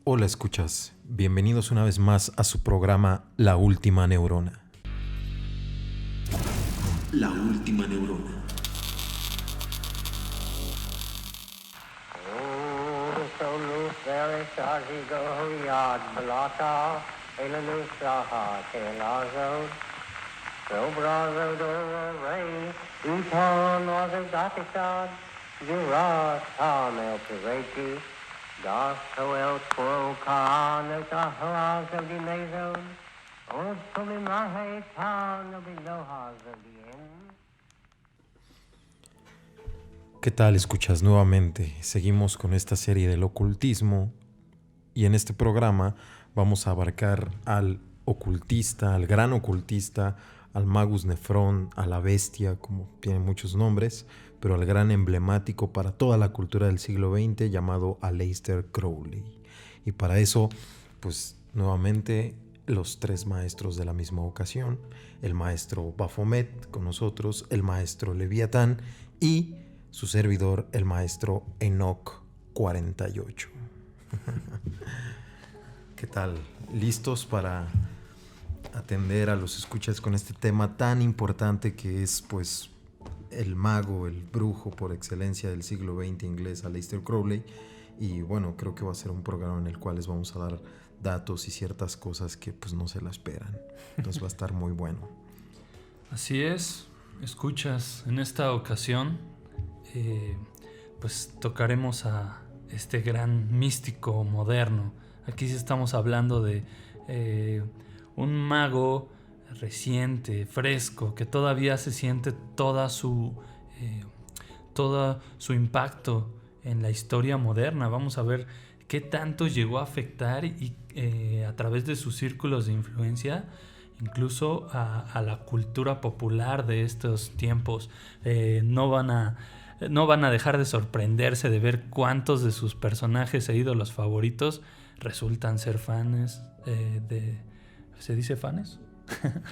Hola, escuchas. Bienvenidos una vez más a su programa La Última Neurona. La Última Neurona. ¿Qué tal, escuchas? Nuevamente seguimos con esta serie del ocultismo y en este programa vamos a abarcar al ocultista, al gran ocultista, al Magus Nefron, a la bestia, como tiene muchos nombres, pero al gran emblemático para toda la cultura del siglo XX llamado Aleister Crowley. Y para eso, pues nuevamente los tres maestros de la misma ocasión, el maestro Baphomet con nosotros, el maestro Leviatán y su servidor, el maestro Enoch 48. ¿Qué tal? ¿Listos para atender a los escuchas con este tema tan importante que es, pues, el mago, el brujo por excelencia del siglo XX inglés, Aleister Crowley? Y bueno, creo que va a ser un programa en el cual les vamos a dar datos y ciertas cosas que pues no se la esperan. Entonces va a estar muy bueno. Así es, escuchas, en esta ocasión pues tocaremos a este gran místico moderno. Aquí sí estamos hablando de un mago reciente, fresco, que todavía se siente todo su impacto en la historia moderna. Vamos a ver qué tanto llegó a afectar y a través de sus círculos de influencia incluso a la cultura popular de estos tiempos. No van a dejar de sorprenderse de ver cuántos de sus personajes e ídolos favoritos resultan ser fans ¿se dice fans?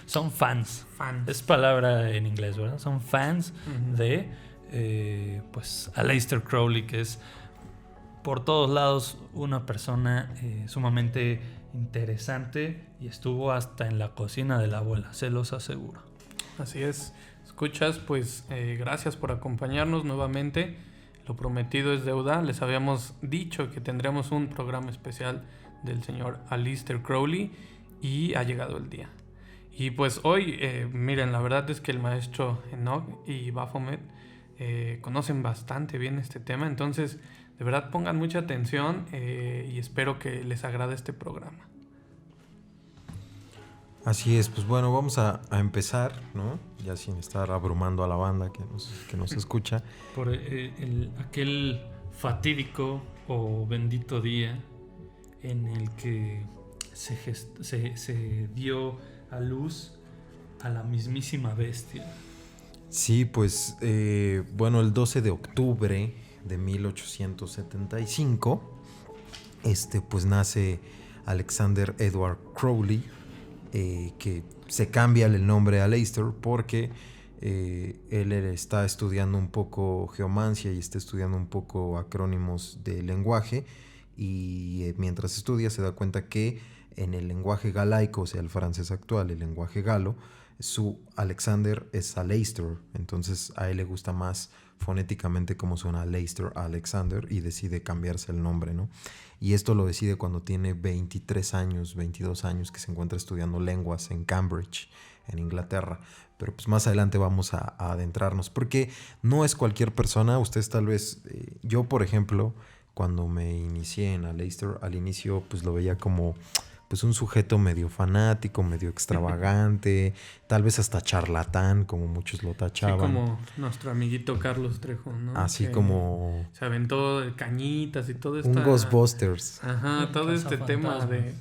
Son fans. Es palabra en inglés, ¿verdad? Son fans de pues Aleister Crowley, que es por todos lados una persona sumamente interesante y estuvo hasta en la cocina de la abuela, se los aseguro. Así es. Escuchas, pues gracias por acompañarnos nuevamente. Lo prometido es deuda. Les habíamos dicho que tendríamos un programa especial del señor Aleister Crowley y ha llegado el día. Y pues hoy, miren, la verdad es que el maestro Enoch y Baphomet conocen bastante bien este tema. Entonces, de verdad pongan mucha atención y espero que les agrade este programa. Así es, pues bueno, vamos a empezar, ¿no? Ya sin estar abrumando a la banda que nos escucha. Por aquel fatídico o bendito día en el que se dio a luz a la mismísima bestia. Sí, pues bueno, el 12 de octubre de 1875, pues nace Alexander Edward Crowley, que se cambia el nombre a Aleister porque él está estudiando un poco geomancia y está estudiando un poco acrónimos de lenguaje y mientras estudia se da cuenta que en el lenguaje galaico, o sea el francés actual, el lenguaje galo, su Alexander es Aleister, entonces a él le gusta más fonéticamente cómo suena Aleister a Alexander y decide cambiarse el nombre, ¿no? Y esto lo decide cuando tiene 23 años, 22 años, que se encuentra estudiando lenguas en Cambridge, en Inglaterra. Pero pues más adelante vamos a adentrarnos, porque no es cualquier persona. Ustedes tal vez, yo por ejemplo, cuando me inicié en Aleister, al inicio pues lo veía como pues un sujeto medio fanático, medio extravagante, tal vez hasta charlatán, como muchos lo tachaban. Sí, como nuestro amiguito Carlos Trejo, ¿no? Así que como se aventó cañitas y todo esto. Un Ghostbusters. Ajá, todo este tema de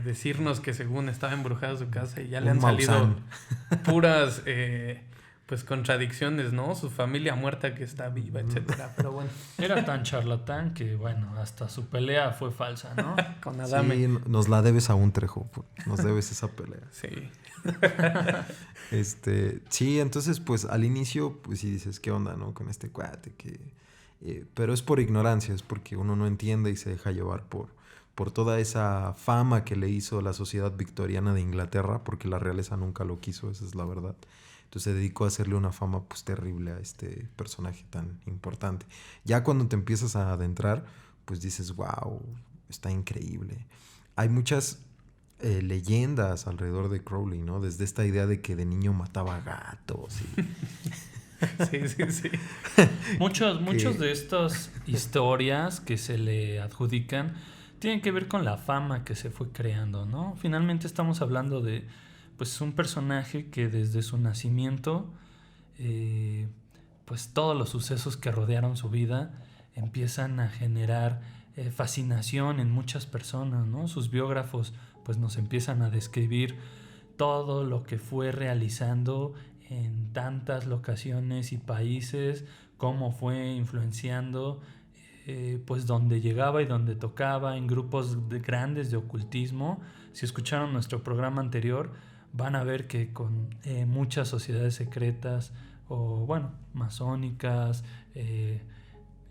decirnos que según estaba embrujada su casa y ya le Un han salido Maussan. puras pues contradicciones, ¿no? Su familia muerta que está viva, etcétera. Pero bueno, Era tan charlatán que, bueno, hasta su pelea fue falsa, ¿no? con Adame. Sí, nos la debes a un Trejo, nos debes esa pelea. Sí. Sí, entonces pues al inicio pues sí dices, ¿qué onda, no? Con este cuate que pero es por ignorancia, es porque uno no entiende y se deja llevar por toda esa fama que le hizo la sociedad victoriana de Inglaterra, porque la realeza nunca lo quiso, esa es la verdad. Entonces se dedicó a hacerle una fama pues terrible a este personaje tan importante. Ya cuando te empiezas a adentrar, pues dices, wow, está increíble. Hay muchas leyendas alrededor de Crowley, ¿no? Desde esta idea de que de niño mataba gatos y... Sí. Muchos de estas historias que se le adjudican tienen que ver con la fama que se fue creando, ¿no? Finalmente estamos hablando de pues un personaje que desde su nacimiento, pues todos los sucesos que rodearon su vida empiezan a generar fascinación en muchas personas, ¿no? Sus biógrafos pues nos empiezan a describir todo lo que fue realizando en tantas locaciones y países, cómo fue influenciando pues donde llegaba y donde tocaba en grupos grandes de ocultismo. Si escucharon nuestro programa anterior, van a ver que con muchas sociedades secretas o bueno, masónicas,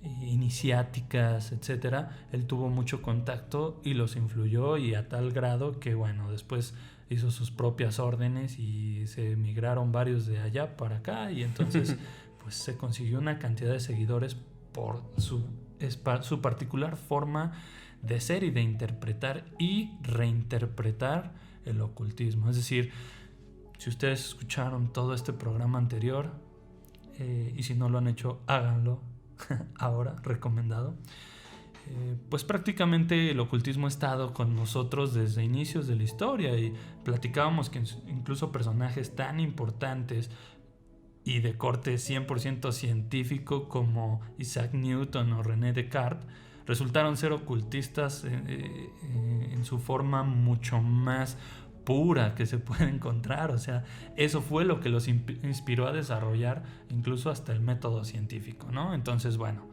iniciáticas, etcétera, él tuvo mucho contacto y los influyó, y a tal grado que bueno, después hizo sus propias órdenes y se migraron varios de allá para acá, y entonces pues se consiguió una cantidad de seguidores por su particular forma de ser y de interpretar y reinterpretar el ocultismo. Es decir, si ustedes escucharon todo este programa anterior, y si no lo han hecho, háganlo ahora, recomendado. Pues prácticamente el ocultismo ha estado con nosotros desde inicios de la historia, y platicábamos que incluso personajes tan importantes y de corte 100% científico como Isaac Newton o René Descartes resultaron ser ocultistas en su forma mucho más pura que se puede encontrar. O sea, eso fue lo que los inspiró a desarrollar incluso hasta el método científico, ¿no? Entonces, bueno,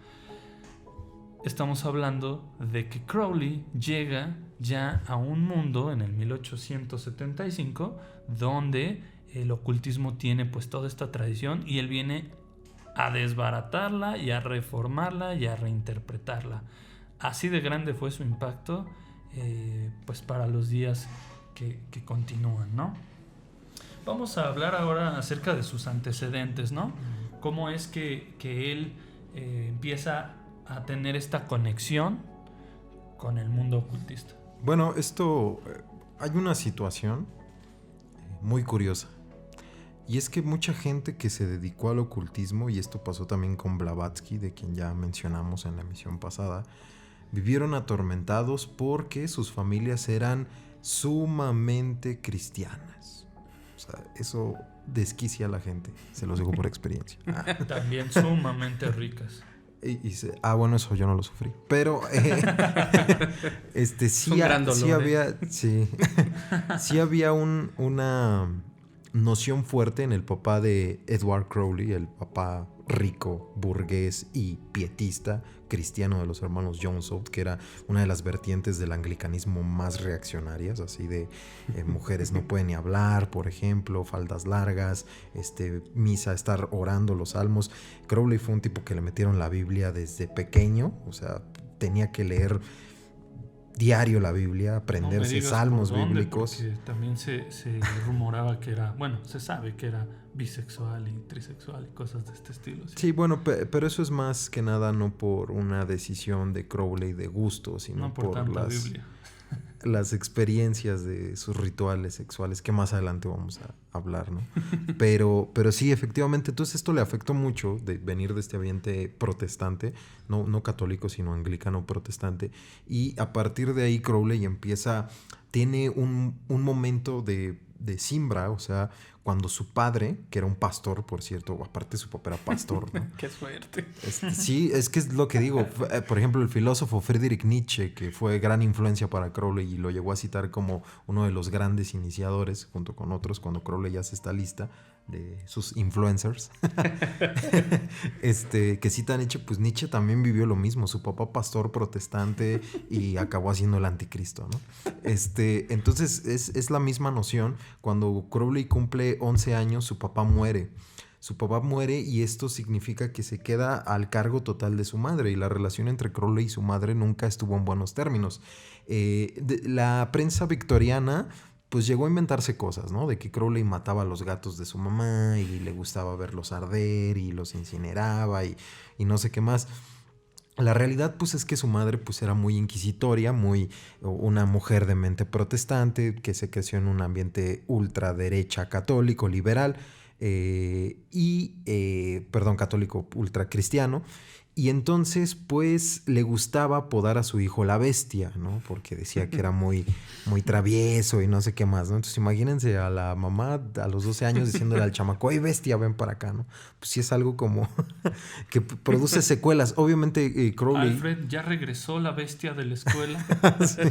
estamos hablando de que Crowley llega ya a un mundo en el 1875 donde el ocultismo tiene pues toda esta tradición, y él viene a desbaratarla y a reformarla y a reinterpretarla. Así de grande fue su impacto pues para los días que continúan, ¿no? Vamos a hablar ahora acerca de sus antecedentes, ¿no? Cómo es que él empieza a tener esta conexión con el mundo ocultista. Bueno, hay una situación muy curiosa. Y es que mucha gente que se dedicó al ocultismo, y esto pasó también con Blavatsky, de quien ya mencionamos en la emisión pasada, vivieron atormentados porque sus familias eran sumamente cristianas. O sea, eso desquicia a la gente, se los digo por experiencia. También sumamente ricas. Bueno, eso yo no lo sufrí. Pero sí había una noción fuerte en el papá de Edward Crowley, el papá rico, burgués y pietista cristiano de los hermanos Johnson, que era una de las vertientes del anglicanismo más reaccionarias, así de mujeres no pueden ni hablar, por ejemplo, faldas largas, misa, estar orando los salmos. Crowley fue un tipo que le metieron la Biblia desde pequeño, o sea, tenía que leer diario la Biblia, aprenderse salmos bíblicos. Porque también se rumoraba que era, bueno, se sabe que era bisexual y trisexual y cosas de este estilo. Sí, bueno, pero eso es más que nada no por una decisión de Crowley de gusto, sino no por las experiencias de sus rituales sexuales, que más adelante vamos a hablar, ¿no? Pero sí, efectivamente, entonces esto le afectó mucho de venir de este ambiente protestante, no católico, sino anglicano protestante, y a partir de ahí Crowley tiene un momento de simbra, o sea, cuando su padre, que era un pastor, por cierto, aparte su papá era pastor, ¿no? ¡Qué suerte! Sí, es que es lo que digo. Por ejemplo, el filósofo Friedrich Nietzsche, que fue gran influencia para Crowley y lo llegó a citar como uno de los grandes iniciadores, junto con otros, cuando Crowley hace esta lista de sus influencers, que cita a Nietzsche, pues Nietzsche también vivió lo mismo. Su papá pastor protestante y acabó haciendo el anticristo, ¿no? Entonces es la misma noción. Cuando Crowley cumple 11 años, su papá muere. Su papá muere y esto significa que se queda al cargo total de su madre, y la relación entre Crowley y su madre nunca estuvo en buenos términos. La prensa victoriana pues llegó a inventarse cosas, ¿no? De que Crowley mataba a los gatos de su mamá y le gustaba verlos arder y los incineraba y no sé qué más. La realidad pues es que su madre pues era muy inquisitoria, una mujer de mente protestante que se creció en un ambiente ultraderecha católico, liberal, católico ultracristiano. Y entonces, pues, le gustaba apodar a su hijo la bestia, ¿no? Porque decía que era muy travieso y no sé qué más, ¿no? Entonces, imagínense a la mamá a los 12 años diciéndole al chamaco, ¡ay, bestia, ven para acá!, ¿no? Pues sí es algo como que produce secuelas. Obviamente, Crowley... Alfred, ¿ya regresó la bestia de la escuela? Sí.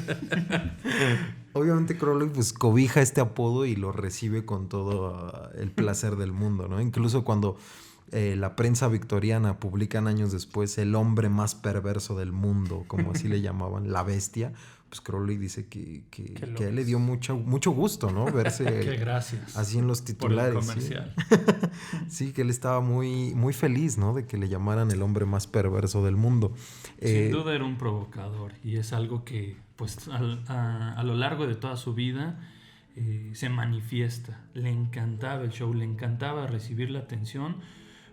Obviamente Crowley pues cobija este apodo y lo recibe con todo el placer del mundo, ¿no? Incluso cuando... la prensa victoriana publican años después el hombre más perverso del mundo, como así le llamaban, la bestia, pues Crowley dice que a él le dio mucho gusto, ¿no? Verse gracias así en los titulares. Por el comercial. ¿Sí? Sí, que él estaba muy feliz, ¿no? De que le llamaran el hombre más perverso del mundo. Sin duda era un provocador, y es algo que pues a lo largo de toda su vida se manifiesta. Le encantaba el show, le encantaba recibir la atención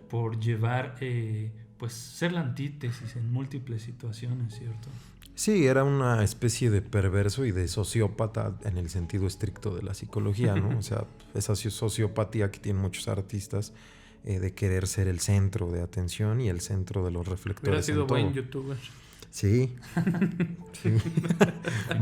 por llevar, pues ser la antítesis en múltiples situaciones, ¿cierto? Sí, era una especie de perverso y de sociópata en el sentido estricto de la psicología, ¿no? O sea, esa sociopatía que tienen muchos artistas de querer ser el centro de atención y el centro de los reflectores. Hubiera sido en todo. buen youtuber. Sí, sí.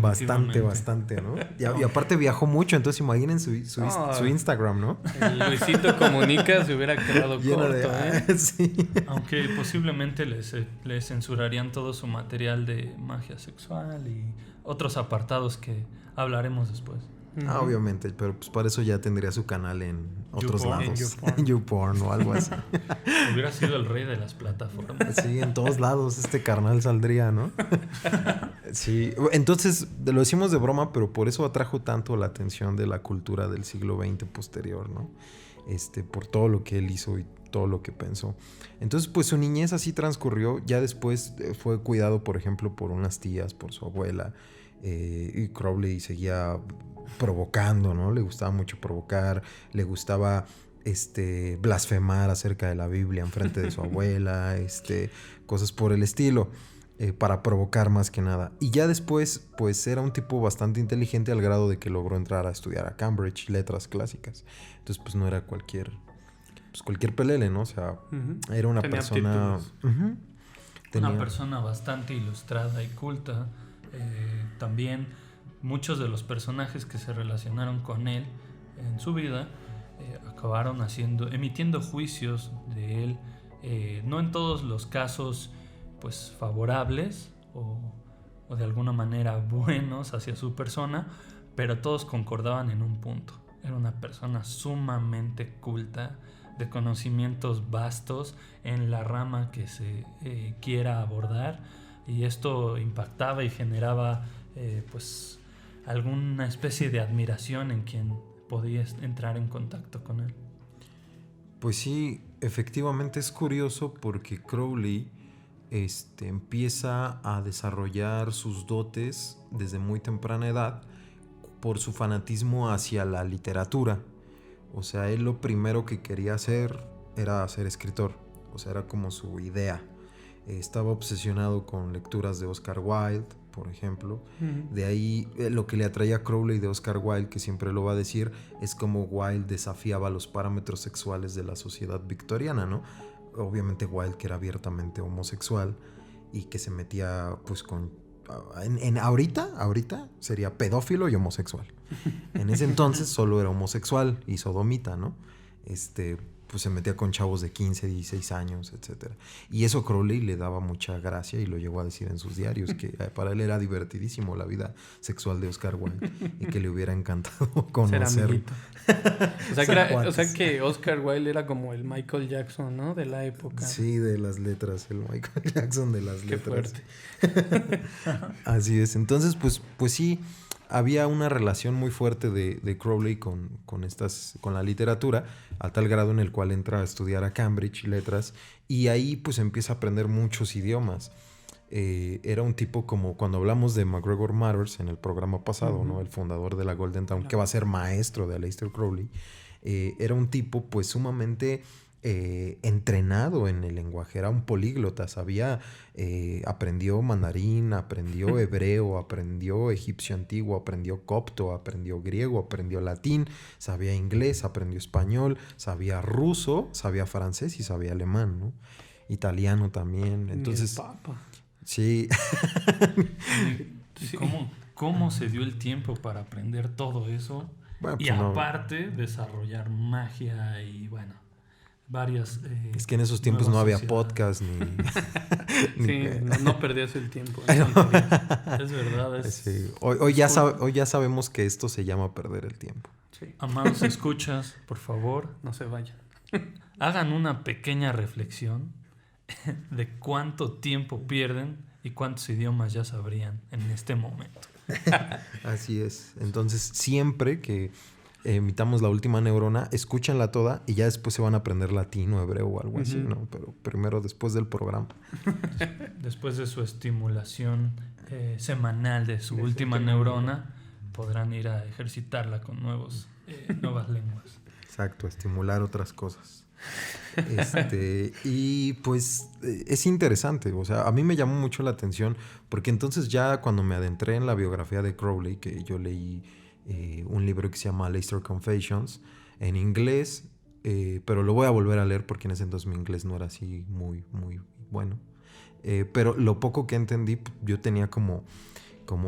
bastante, ¿no? Y aparte viajó mucho, entonces imaginen su Instagram, ¿no? El Luisito Comunica se hubiera quedado corto, Sí. Aunque posiblemente le censurarían todo su material de magia sexual y otros apartados que hablaremos después. Obviamente, pero pues para eso ya tendría su canal en otros lados. En YouPorn o algo así. Hubiera sido el rey de las plataformas. Sí, en todos lados este carnal saldría, ¿no? Sí, entonces lo decimos de broma, pero por eso atrajo tanto la atención de la cultura del siglo XX posterior, ¿no? Por todo lo que él hizo y todo lo que pensó. Entonces, pues su niñez así transcurrió. Ya después fue cuidado, por ejemplo, por unas tías, por su abuela. Y Crowley seguía provocando, ¿no? Le gustaba mucho provocar, le gustaba blasfemar acerca de la Biblia enfrente de su abuela, cosas por el estilo, para provocar más que nada. Y ya después, pues era un tipo bastante inteligente al grado de que logró entrar a estudiar a Cambridge, letras clásicas. Entonces, pues no era cualquier pelele, ¿no? O sea, era una persona... Una persona bastante ilustrada y culta. También muchos de los personajes que se relacionaron con él en su vida acabaron emitiendo juicios de él, no en todos los casos pues favorables o de alguna manera buenos hacia su persona, pero todos concordaban en un punto: era una persona sumamente culta, de conocimientos vastos en la rama que se quiera abordar, y esto impactaba y generaba pues alguna especie de admiración en quien podía entrar en contacto con él. Pues sí, efectivamente es curioso porque Crowley empieza a desarrollar sus dotes desde muy temprana edad por su fanatismo hacia la literatura. O sea, él lo primero que quería hacer era ser escritor. O sea, era como su idea. Estaba obsesionado con lecturas de Oscar Wilde, por ejemplo. De ahí lo que le atraía a Crowley de Oscar Wilde, que siempre lo va a decir, es como Wilde desafiaba los parámetros sexuales de la sociedad victoriana, ¿no? Obviamente Wilde, que era abiertamente homosexual y que se metía pues con... ahorita sería pedófilo y homosexual. En ese entonces solo era homosexual y sodomita, ¿no? Pues se metía con chavos de 15, 16 años, etc. Y eso Crowley le daba mucha gracia y lo llegó a decir en sus diarios, que para él era divertidísimo la vida sexual de Oscar Wilde y que le hubiera encantado conocerlo. O sea que Oscar Wilde era como el Michael Jackson, ¿no? De la época. Sí, de las letras, el Michael Jackson de las letras. Qué fuerte. Así es. Entonces, pues sí, había una relación muy fuerte de Crowley con la literatura, a tal grado en el cual entra a estudiar a Cambridge letras, y ahí pues empieza a aprender muchos idiomas. Era un tipo como cuando hablamos de MacGregor Matters en el programa pasado, ¿no? El fundador de la Golden Dawn, que va a ser maestro de Aleister Crowley. Era un tipo pues sumamente entrenado en el lenguaje, era un políglota, aprendió mandarín, aprendió hebreo, aprendió egipcio antiguo, aprendió copto, aprendió griego, aprendió latín, sabía inglés, aprendió español, sabía ruso, sabía francés y sabía alemán, ¿no? Italiano también. Entonces, el Papa. Sí. Sí. ¿Cómo se dio el tiempo para aprender todo eso? Bueno, y pues aparte desarrollar magia y bueno, varias... es que en esos tiempos no había podcast ni... Sí, no perdías el tiempo. Es verdad. Sí. Hoy ya sabemos que esto se llama perder el tiempo. Sí. Amados escuchas, por favor, No se vayan. hagan una pequeña reflexión de cuánto tiempo pierden y cuántos idiomas ya sabrían en este momento. Así es. Entonces, siempre que emitamos la última neurona, escúchanla toda y ya después se van a aprender latín o hebreo o algo así, ¿no? Pero primero después del programa. Después de su estimulación semanal de su última neurona, podrán ir a ejercitarla con nuevas lenguas. Exacto, estimular otras cosas. Y pues es interesante, o sea, a mí me llamó mucho la atención porque entonces ya cuando me adentré en la biografía de Crowley, que yo leí un libro que se llama Aleister Confessions en inglés, pero lo voy a volver a leer porque en ese entonces mi inglés no era así muy, muy bueno, pero lo poco que entendí, yo tenía como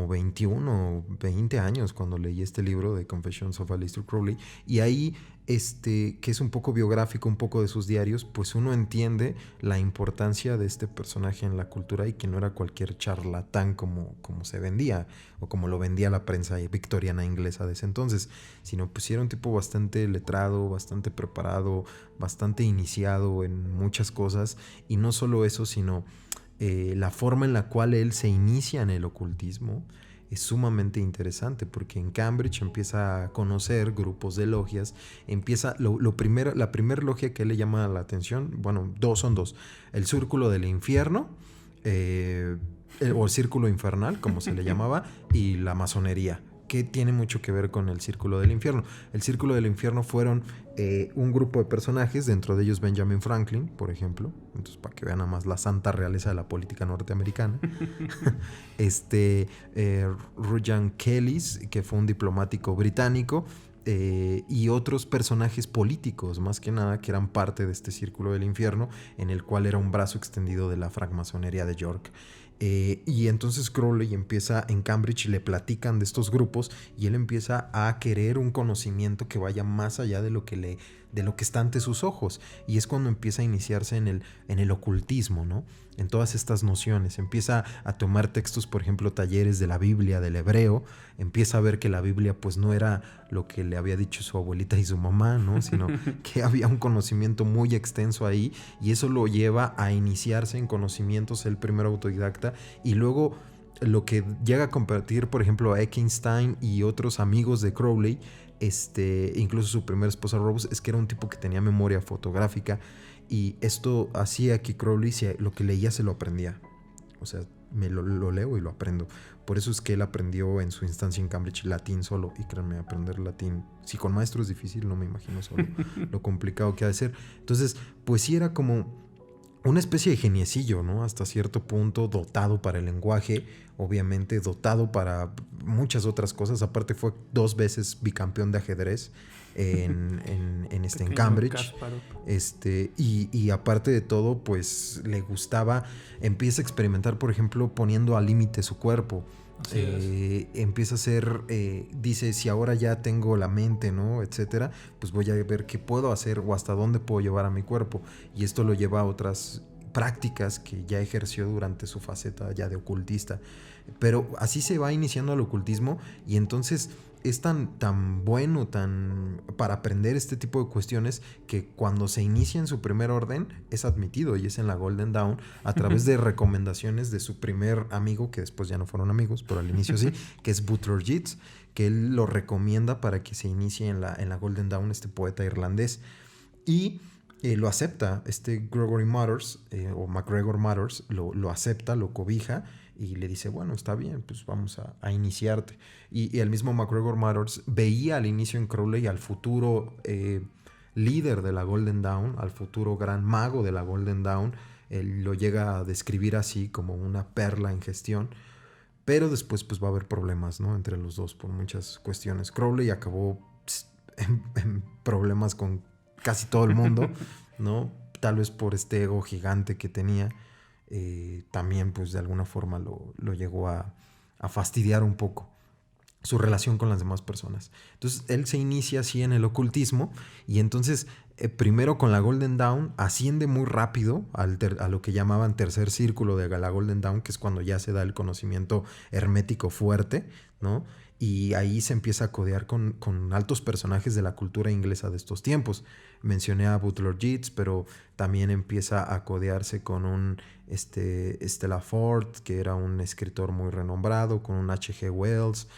21 o 20 años cuando leí este libro de Confessions of Aleister Crowley, y ahí que es un poco biográfico, un poco de sus diarios, pues uno entiende la importancia de este personaje en la cultura y que no era cualquier charlatán como se vendía o como lo vendía la prensa victoriana inglesa de ese entonces, sino pues era un tipo bastante letrado, bastante preparado, bastante iniciado en muchas cosas, y no solo eso, sino la forma en la cual él se inicia en el ocultismo es sumamente interesante, porque en Cambridge empieza a conocer grupos de logias, la primera logia que él le llama la atención, bueno, son dos, el Círculo del Infierno, o el Círculo Infernal, como se le llamaba, y la masonería, que tiene mucho que ver con el Círculo del Infierno. El Círculo del Infierno fueron un grupo de personajes, dentro de ellos Benjamin Franklin, por ejemplo, entonces para que vean nada más la santa realeza de la política norteamericana. Rudyard Kellis, que fue un diplomático británico, y otros personajes políticos, más que nada, que eran parte de este Círculo del Infierno, en el cual era un brazo extendido de la francmasonería de York. Y entonces Crowley empieza en Cambridge, le platican de estos grupos y él empieza a querer un conocimiento que vaya más allá de lo que está ante sus ojos, y es cuando empieza a iniciarse en el ocultismo, ¿no? En todas estas nociones, empieza a tomar textos, por ejemplo, talleres de la Biblia, del hebreo, empieza a ver que la Biblia pues no era lo que le había dicho su abuelita y su mamá, ¿no? Sino que había un conocimiento muy extenso ahí, y eso lo lleva a iniciarse en conocimientos, el primero autodidacta, y luego lo que llega a compartir, por ejemplo, a Eckenstein y otros amigos de Crowley, incluso su primera esposa Rose, es que era un tipo que tenía memoria fotográfica, y esto hacía que Crowley lo que leía se lo aprendía. O sea, me lo leo y lo aprendo. Por eso es que él aprendió en su instancia en Cambridge latín solo, y créanme, aprender latín, si con maestro es difícil, no me imagino solo lo complicado que ha de ser. Entonces, pues sí, era como una especie de geniecillo, ¿no? Hasta cierto punto, dotado para el lenguaje, obviamente dotado para muchas otras cosas. Aparte fue 2 veces bicampeón de ajedrez en Cambridge. Y aparte de todo, pues le gustaba, empieza a experimentar, por ejemplo, poniendo al límite su cuerpo. Empieza a hacer, dice, si ahora ya tengo la mente, ¿no? Etcétera, pues voy a ver qué puedo hacer o hasta dónde puedo llevar a mi cuerpo, y esto lo lleva a otras prácticas que ya ejerció durante su faceta ya de ocultista. Pero así se va iniciando el ocultismo, y entonces es tan bueno para aprender este tipo de cuestiones que cuando se inicia en su primer orden es admitido y es en la Golden Dawn a través de recomendaciones de su primer amigo, que después ya no fueron amigos, pero al inicio sí, que es Butler Yeats, que él lo recomienda para que se inicie en la Golden Dawn, este poeta irlandés. Y lo acepta, Gregory Matters, o MacGregor Matters, lo acepta, lo cobija y le dice, bueno, está bien, pues vamos a iniciarte. Y el mismo MacGregor Matters veía al inicio en Crowley al futuro líder de la Golden Dawn, al futuro gran mago de la Golden Dawn. Él lo llega a describir así como una perla en gestión. Pero después pues va a haber problemas, ¿no? Entre los dos por muchas cuestiones. Crowley acabó en problemas con casi todo el mundo, ¿no? Tal vez por este ego gigante que tenía. También pues de alguna forma lo llegó a fastidiar un poco su relación con las demás personas. Entonces él se inicia así en el ocultismo y entonces primero con la Golden Dawn asciende muy rápido a lo que llamaban tercer círculo de la Golden Dawn, que es cuando ya se da el conocimiento hermético fuerte, ¿no? Y ahí se empieza a codear con altos personajes de la cultura inglesa de estos tiempos. Mencioné a Butler Yeats, pero también empieza a codearse con un Stella Ford, que era un escritor muy renombrado, con un H.G. Wells,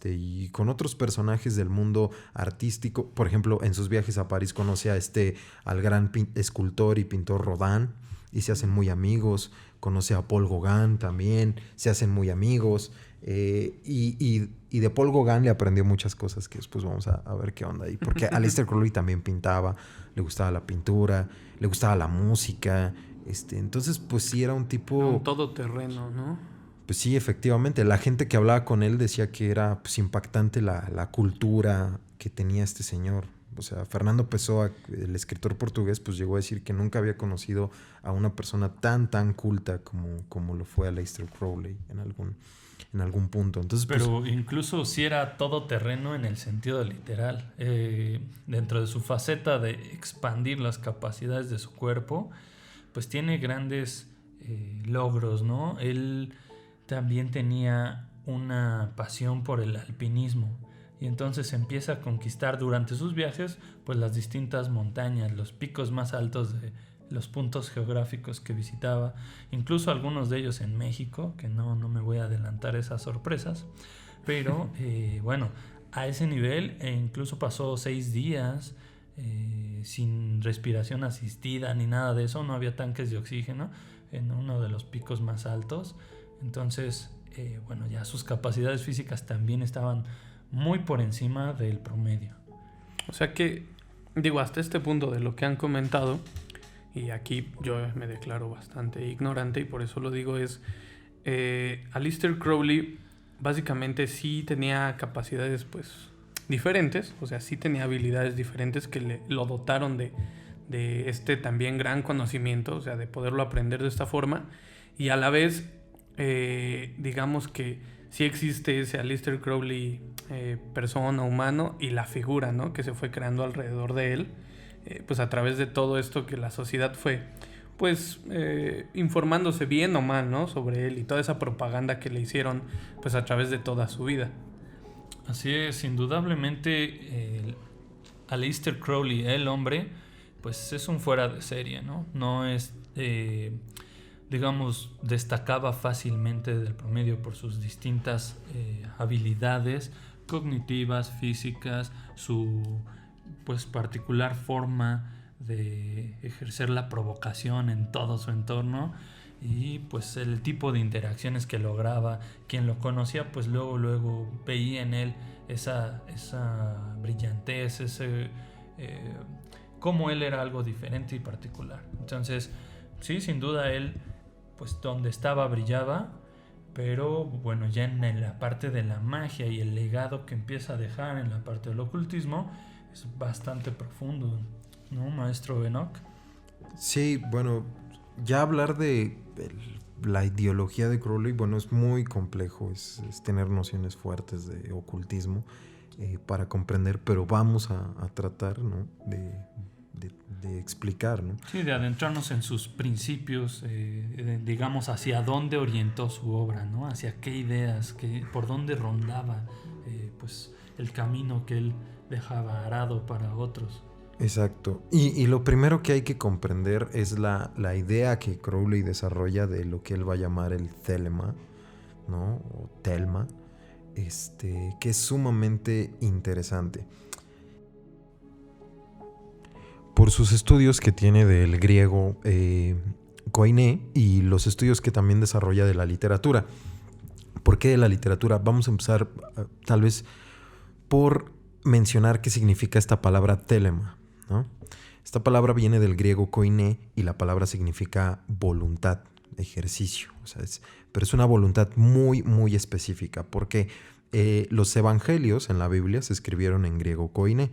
y con otros personajes del mundo artístico. Por ejemplo, en sus viajes a París conoce al gran escultor y pintor Rodin y se hacen muy amigos. Conoce a Paul Gauguin también, se hacen muy amigos. Y de Paul Gauguin le aprendió muchas cosas que después vamos a ver qué onda ahí. Porque Aleister Crowley también pintaba, le gustaba la pintura, le gustaba la música. Entonces, pues sí, era un tipo... Un todoterreno, ¿no? Pues sí, efectivamente. La gente que hablaba con él decía que era pues, impactante la cultura que tenía este señor. O sea, Fernando Pessoa, el escritor portugués, pues llegó a decir que nunca había conocido a una persona tan culta como lo fue Aleister Crowley en algún punto. Entonces, pero pues, incluso si era todoterreno en el sentido literal. Dentro de su faceta de expandir las capacidades de su cuerpo, pues tiene grandes logros, ¿no? Él también tenía una pasión por el alpinismo y entonces empieza a conquistar durante sus viajes pues las distintas montañas, los picos más altos de los puntos geográficos que visitaba, incluso algunos de ellos en México, que no me voy a adelantar esas sorpresas, pero bueno, a ese nivel incluso pasó 6 días sin respiración asistida ni nada de eso, no había tanques de oxígeno en uno de los picos más altos. Entonces, bueno, ya sus capacidades físicas también estaban muy por encima del promedio. O sea que, digo, hasta este punto de lo que han comentado, y aquí yo me declaro bastante ignorante y por eso lo digo, es Aleister Crowley básicamente sí tenía capacidades pues diferentes, o sea, sí tenía habilidades diferentes que lo dotaron de también gran conocimiento, o sea, de poderlo aprender de esta forma, y a la vez digamos que sí existe ese Aleister Crowley persona, humano, y la figura, ¿no?, que se fue creando alrededor de él, pues a través de todo esto que la sociedad fue pues informándose bien o mal, ¿no?, sobre él, y toda esa propaganda que le hicieron pues a través de toda su vida. Así es, indudablemente Aleister Crowley, el hombre, pues es un fuera de serie, ¿no? No es digamos, destacaba fácilmente del promedio por sus distintas habilidades cognitivas, físicas, su pues particular forma de ejercer la provocación en todo su entorno y pues el tipo de interacciones que lograba. Quien lo conocía pues luego veía en él esa brillantez, cómo él era algo diferente y particular. Entonces sí, sin duda él pues donde estaba brillaba, pero bueno, ya en la parte de la magia y el legado que empieza a dejar en la parte del ocultismo es bastante profundo, ¿no, maestro Enoch? Sí, bueno, ya hablar de la ideología de Crowley, bueno, es muy complejo, es tener nociones fuertes de ocultismo para comprender, pero vamos a tratar, ¿no?, de explicar, ¿no? Sí, de adentrarnos en sus principios, digamos, hacia dónde orientó su obra, ¿no? Hacia qué ideas, por dónde rondaba, pues el camino que él dejaba arado para otros. Exacto. Y lo primero que hay que comprender es la idea que Crowley desarrolla de lo que él va a llamar el telema, ¿no? O telma, que es sumamente interesante. Por sus estudios que tiene del griego koiné y los estudios que también desarrolla de la literatura. ¿Por qué de la literatura? Vamos a empezar tal vez por mencionar qué significa esta palabra telema, ¿no? Esta palabra viene del griego koiné y la palabra significa voluntad, ejercicio. O sea, pero es una voluntad muy, muy específica porque los evangelios en la Biblia se escribieron en griego koiné.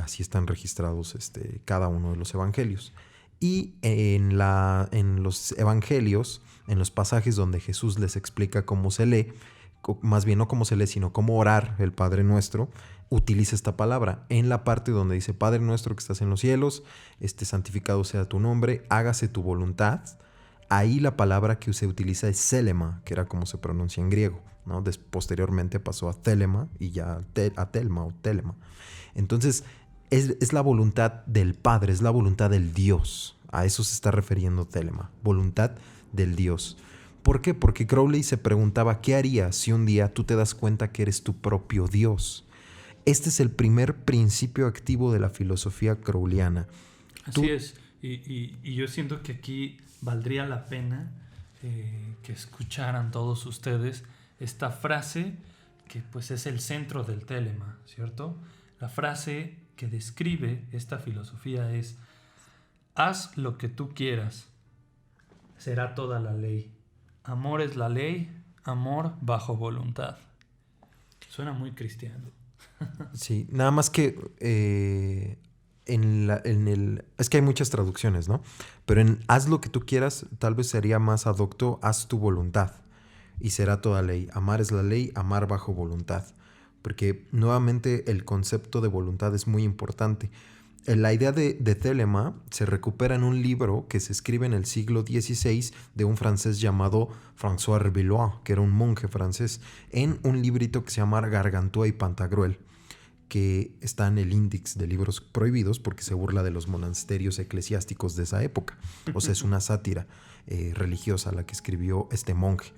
Así están registrados cada uno de los evangelios. Y en los evangelios, en los pasajes donde Jesús les explica cómo se lee, más bien no cómo se lee, sino cómo orar el Padre Nuestro, utiliza esta palabra. En la parte donde dice, Padre Nuestro que estás en los cielos, santificado sea tu nombre, hágase tu voluntad. Ahí la palabra que se utiliza es telema, que era como se pronuncia en griego, ¿no? Posteriormente pasó a telema y ya a telma o telema. Entonces, es la voluntad del Padre, es la voluntad del Dios. A eso se está refiriendo telema, voluntad del Dios. ¿Por qué? Porque Crowley se preguntaba, ¿qué harías si un día tú te das cuenta que eres tu propio Dios? Este es el primer principio activo de la filosofía crowleyana. Así es. Y yo siento que aquí valdría la pena que escucharan todos ustedes esta frase que pues es el centro del telema, ¿cierto? La frase que describe esta filosofía es: haz lo que tú quieras, será toda la ley. Amor es la ley, amor bajo voluntad. Suena muy cristiano. Sí, nada más que es que hay muchas traducciones, ¿no? Pero en haz lo que tú quieras, tal vez sería más adocto, haz tu voluntad y será toda ley. Amar es la ley, amar bajo voluntad. Porque nuevamente el concepto de voluntad es muy importante. La idea de telema se recupera en un libro que se escribe en el siglo XVI de un francés llamado François Rabelais, que era un monje francés, en un librito que se llama Gargantua y Pantagruel, que está en el índice de libros prohibidos porque se burla de los monasterios eclesiásticos de esa época. O sea, es una sátira religiosa la que escribió este monje.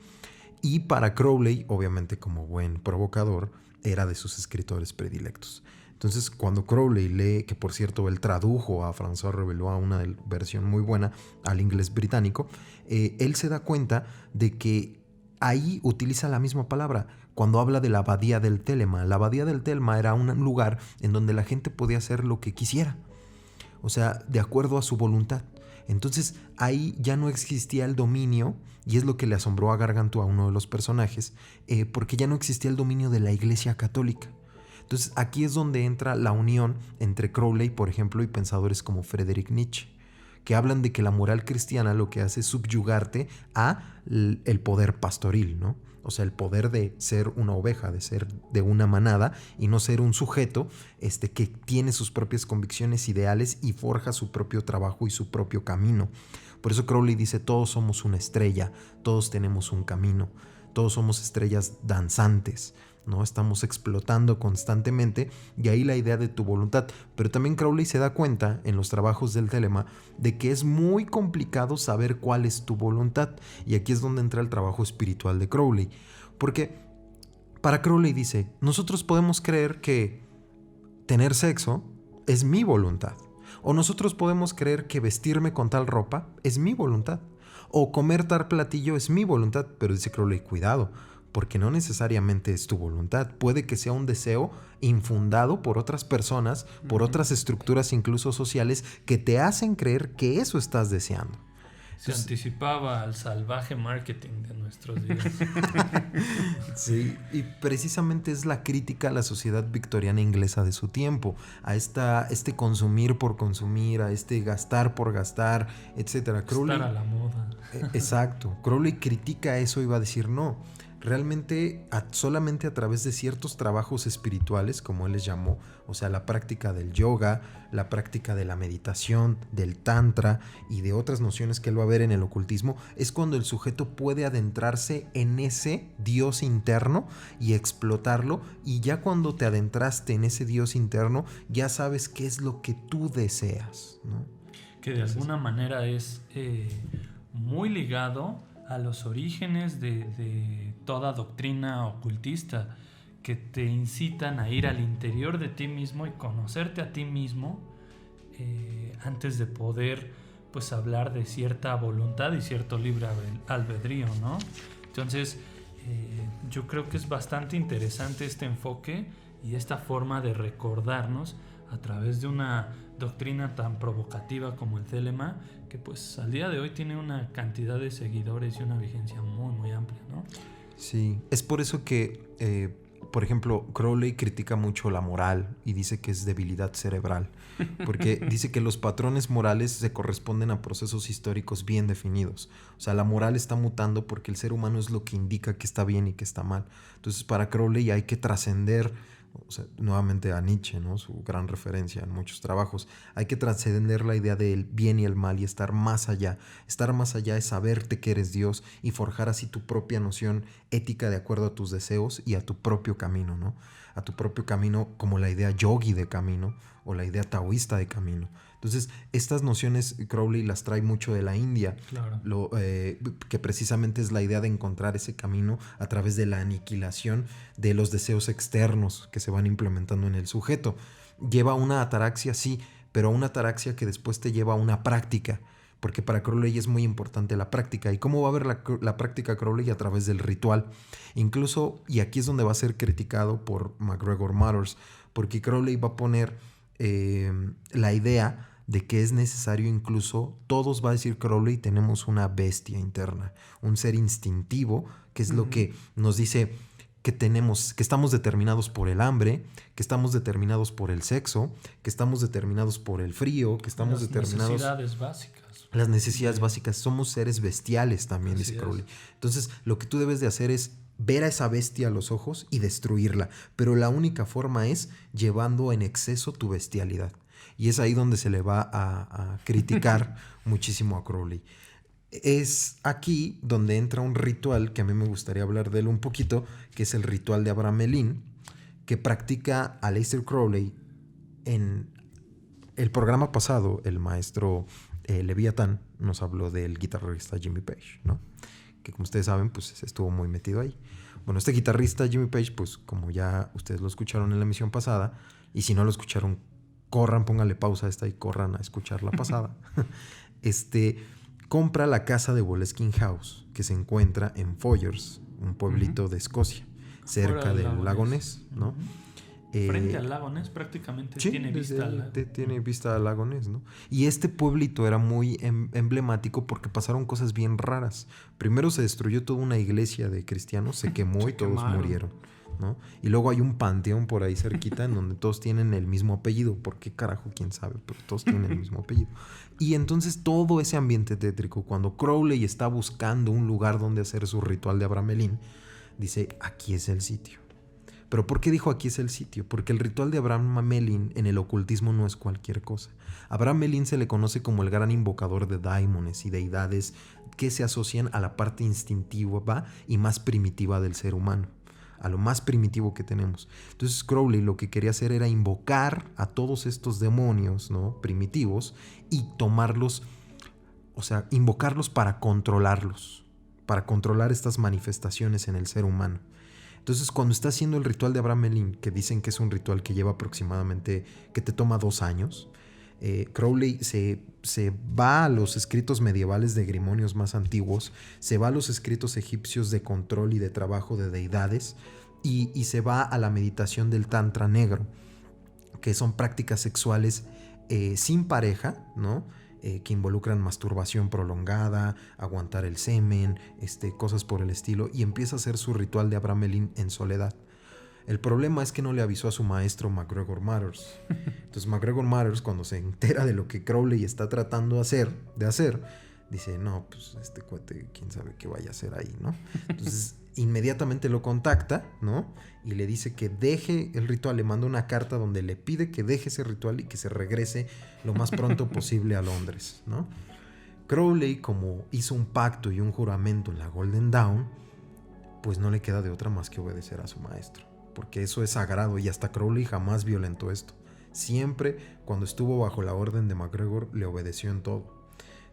Y para Crowley, obviamente como buen provocador, era de sus escritores predilectos. Entonces, cuando Crowley lee, que por cierto él tradujo a François Rabelais una versión muy buena al inglés británico, él se da cuenta de que ahí utiliza la misma palabra cuando habla de la abadía del Telema. La abadía del Telema era un lugar en donde la gente podía hacer lo que quisiera, o sea, de acuerdo a su voluntad. Entonces ahí ya no existía el dominio, y es lo que le asombró a Gargantua, a uno de los personajes, porque ya no existía el dominio de la Iglesia Católica. Entonces aquí es donde entra la unión entre Crowley, por ejemplo, y pensadores como Friedrich Nietzsche, que hablan de que la moral cristiana lo que hace es subyugarte a el poder pastoril, ¿no? O sea, el poder de ser una oveja, de ser de una manada y no ser un sujeto que tiene sus propias convicciones, ideales y forja su propio trabajo y su propio camino. Por eso Crowley dice, todos somos una estrella, todos tenemos un camino, todos somos estrellas danzantes, ¿no? Estamos explotando constantemente, y ahí la idea de tu voluntad. Pero también Crowley se da cuenta en los trabajos del telema de que es muy complicado saber cuál es tu voluntad, y aquí es donde entra el trabajo espiritual de Crowley, porque para Crowley dice, nosotros podemos creer que tener sexo es mi voluntad, o nosotros podemos creer que vestirme con tal ropa es mi voluntad, o comer tal platillo es mi voluntad. Pero dice Crowley, cuidado, porque no necesariamente es tu voluntad. Puede que sea un deseo infundado por otras personas, por otras estructuras incluso sociales, que te hacen creer que eso estás deseando. Se anticipaba al salvaje marketing de nuestros días. Sí, y precisamente es la crítica a la sociedad victoriana inglesa de su tiempo, a este consumir por consumir, a este gastar por gastar, etc. Estar a la moda. Exacto. Crowley critica eso y va a decir, no, realmente solamente a través de ciertos trabajos espirituales, como él les llamó, o sea, la práctica del yoga, la práctica de la meditación, del tantra y de otras nociones que él va a ver en el ocultismo, es cuando el sujeto puede adentrarse en ese Dios interno y explotarlo, y ya cuando te adentraste en ese Dios interno, ya sabes qué es lo que tú deseas, ¿no? Que de alguna manera es muy ligado a los orígenes de toda doctrina ocultista, que te incitan a ir al interior de ti mismo y conocerte a ti mismo antes de poder pues hablar de cierta voluntad y cierto libre albedrío, ¿no? Entonces yo creo que es bastante interesante este enfoque y esta forma de recordarnos a través de una doctrina tan provocativa como el Telema, que pues al día de hoy tiene una cantidad de seguidores y una vigencia muy muy amplia, ¿no? Sí, es por eso que, por ejemplo, Crowley critica mucho la moral y dice que es debilidad cerebral, porque dice que los patrones morales se corresponden a procesos históricos bien definidos. O sea, la moral está mutando porque el ser humano es lo que indica que está bien y que está mal. Entonces, para Crowley hay que trascender, o sea, nuevamente a Nietzsche, ¿no? Su gran referencia en muchos trabajos. Hay que trascender la idea del bien y el mal y estar más allá. Estar más allá es saberte que eres Dios y forjar así tu propia noción ética de acuerdo a tus deseos y a tu propio camino, ¿no? A tu propio camino, como la idea yogi de camino o la idea taoísta de camino. Entonces, estas nociones Crowley las trae mucho de la India, Claro. Que precisamente es la idea de encontrar ese camino a través de la aniquilación de los deseos externos que se van implementando en el sujeto. Lleva a una ataraxia, sí, pero a una ataraxia que después te lleva a una práctica, porque para Crowley es muy importante la práctica. ¿Y cómo va a ver la práctica Crowley? A través del ritual. Incluso, y aquí es donde va a ser criticado por MacGregor Matters, porque Crowley va a poner la idea de que es necesario, incluso todos, va a decir Crowley, tenemos una bestia interna, un ser instintivo, que es lo que nos dice que tenemos, que estamos determinados por el hambre, que estamos determinados por el sexo, que estamos determinados por el frío, que estamos determinados... Las necesidades básicas. Las necesidades básicas. Somos seres bestiales también, dice Crowley. Entonces, lo que tú debes de hacer es ver a esa bestia a los ojos y destruirla. Pero la única forma es llevando en exceso tu bestialidad. Y es ahí donde se le va a criticar muchísimo a Crowley. Es aquí donde entra un ritual que a mí me gustaría hablar de él un poquito, que es el ritual de Abraham Melin, que practica Aleister Crowley. En el programa pasado, el maestro Leviatán nos habló del guitarrista Jimmy Page, ¿no? Que como ustedes saben, pues estuvo muy metido ahí. Bueno, este guitarrista Jimmy Page, pues como ya ustedes lo escucharon en la emisión pasada, y si no lo escucharon, corran, pónganle pausa a esta y corran a escuchar la pasada. Compra la casa de Boleskine House, que se encuentra en Foyers, un pueblito de Escocia, cerca del lago Ness, ¿no? Frente al lago Ness prácticamente, sí, tiene vista al lago. Tiene vista al lago Ness, ¿no? Y este pueblito era muy emblemático porque pasaron cosas bien raras. Primero se destruyó toda una iglesia de cristianos, se quemó y todos murieron, ¿no? Y luego hay un panteón por ahí cerquita en donde todos tienen el mismo apellido. ¿Por qué carajo? ¿Quién sabe? Pero todos tienen el mismo apellido. Y entonces todo ese ambiente tétrico, cuando Crowley está buscando un lugar donde hacer su ritual de Abraham Melin, dice, aquí es el sitio. ¿Pero por qué dijo aquí es el sitio? Porque el ritual de Abraham Melin en el ocultismo no es cualquier cosa. Abraham Melin se le conoce como el gran invocador de daimones y deidades que se asocian a la parte instintiva y más primitiva del ser humano, a lo más primitivo que tenemos. Entonces Crowley lo que quería hacer era invocar a todos estos demonios, ¿no?, primitivos, y tomarlos, o sea, invocarlos para controlar estas manifestaciones en el ser humano. Entonces, cuando está haciendo el ritual de Abraham Melin, que dicen que es un ritual que lleva aproximadamente, que te toma 2 años, Crowley se va a los escritos medievales de grimonios más antiguos, se va a los escritos egipcios de control y de trabajo de deidades, y se va a la meditación del Tantra negro, que son prácticas sexuales sin pareja, ¿no?, que involucran masturbación prolongada, aguantar el semen, cosas por el estilo, y empieza a hacer su ritual de Abraham Melin en soledad. El problema es que no le avisó a su maestro MacGregor Matters. Entonces MacGregor Matters, cuando se entera de lo que Crowley está tratando de hacer, dice, no, pues este cuate, quién sabe qué vaya a hacer ahí, ¿no? Entonces, inmediatamente lo contacta, ¿no? Y le dice que deje el ritual, le manda una carta donde le pide que deje ese ritual y que se regrese lo más pronto posible a Londres, ¿no? Crowley, como hizo un pacto y un juramento en la Golden Dawn, pues no le queda de otra más que obedecer a su maestro, porque eso es sagrado y hasta Crowley jamás violentó esto. Siempre, cuando estuvo bajo la orden de MacGregor, le obedeció en todo.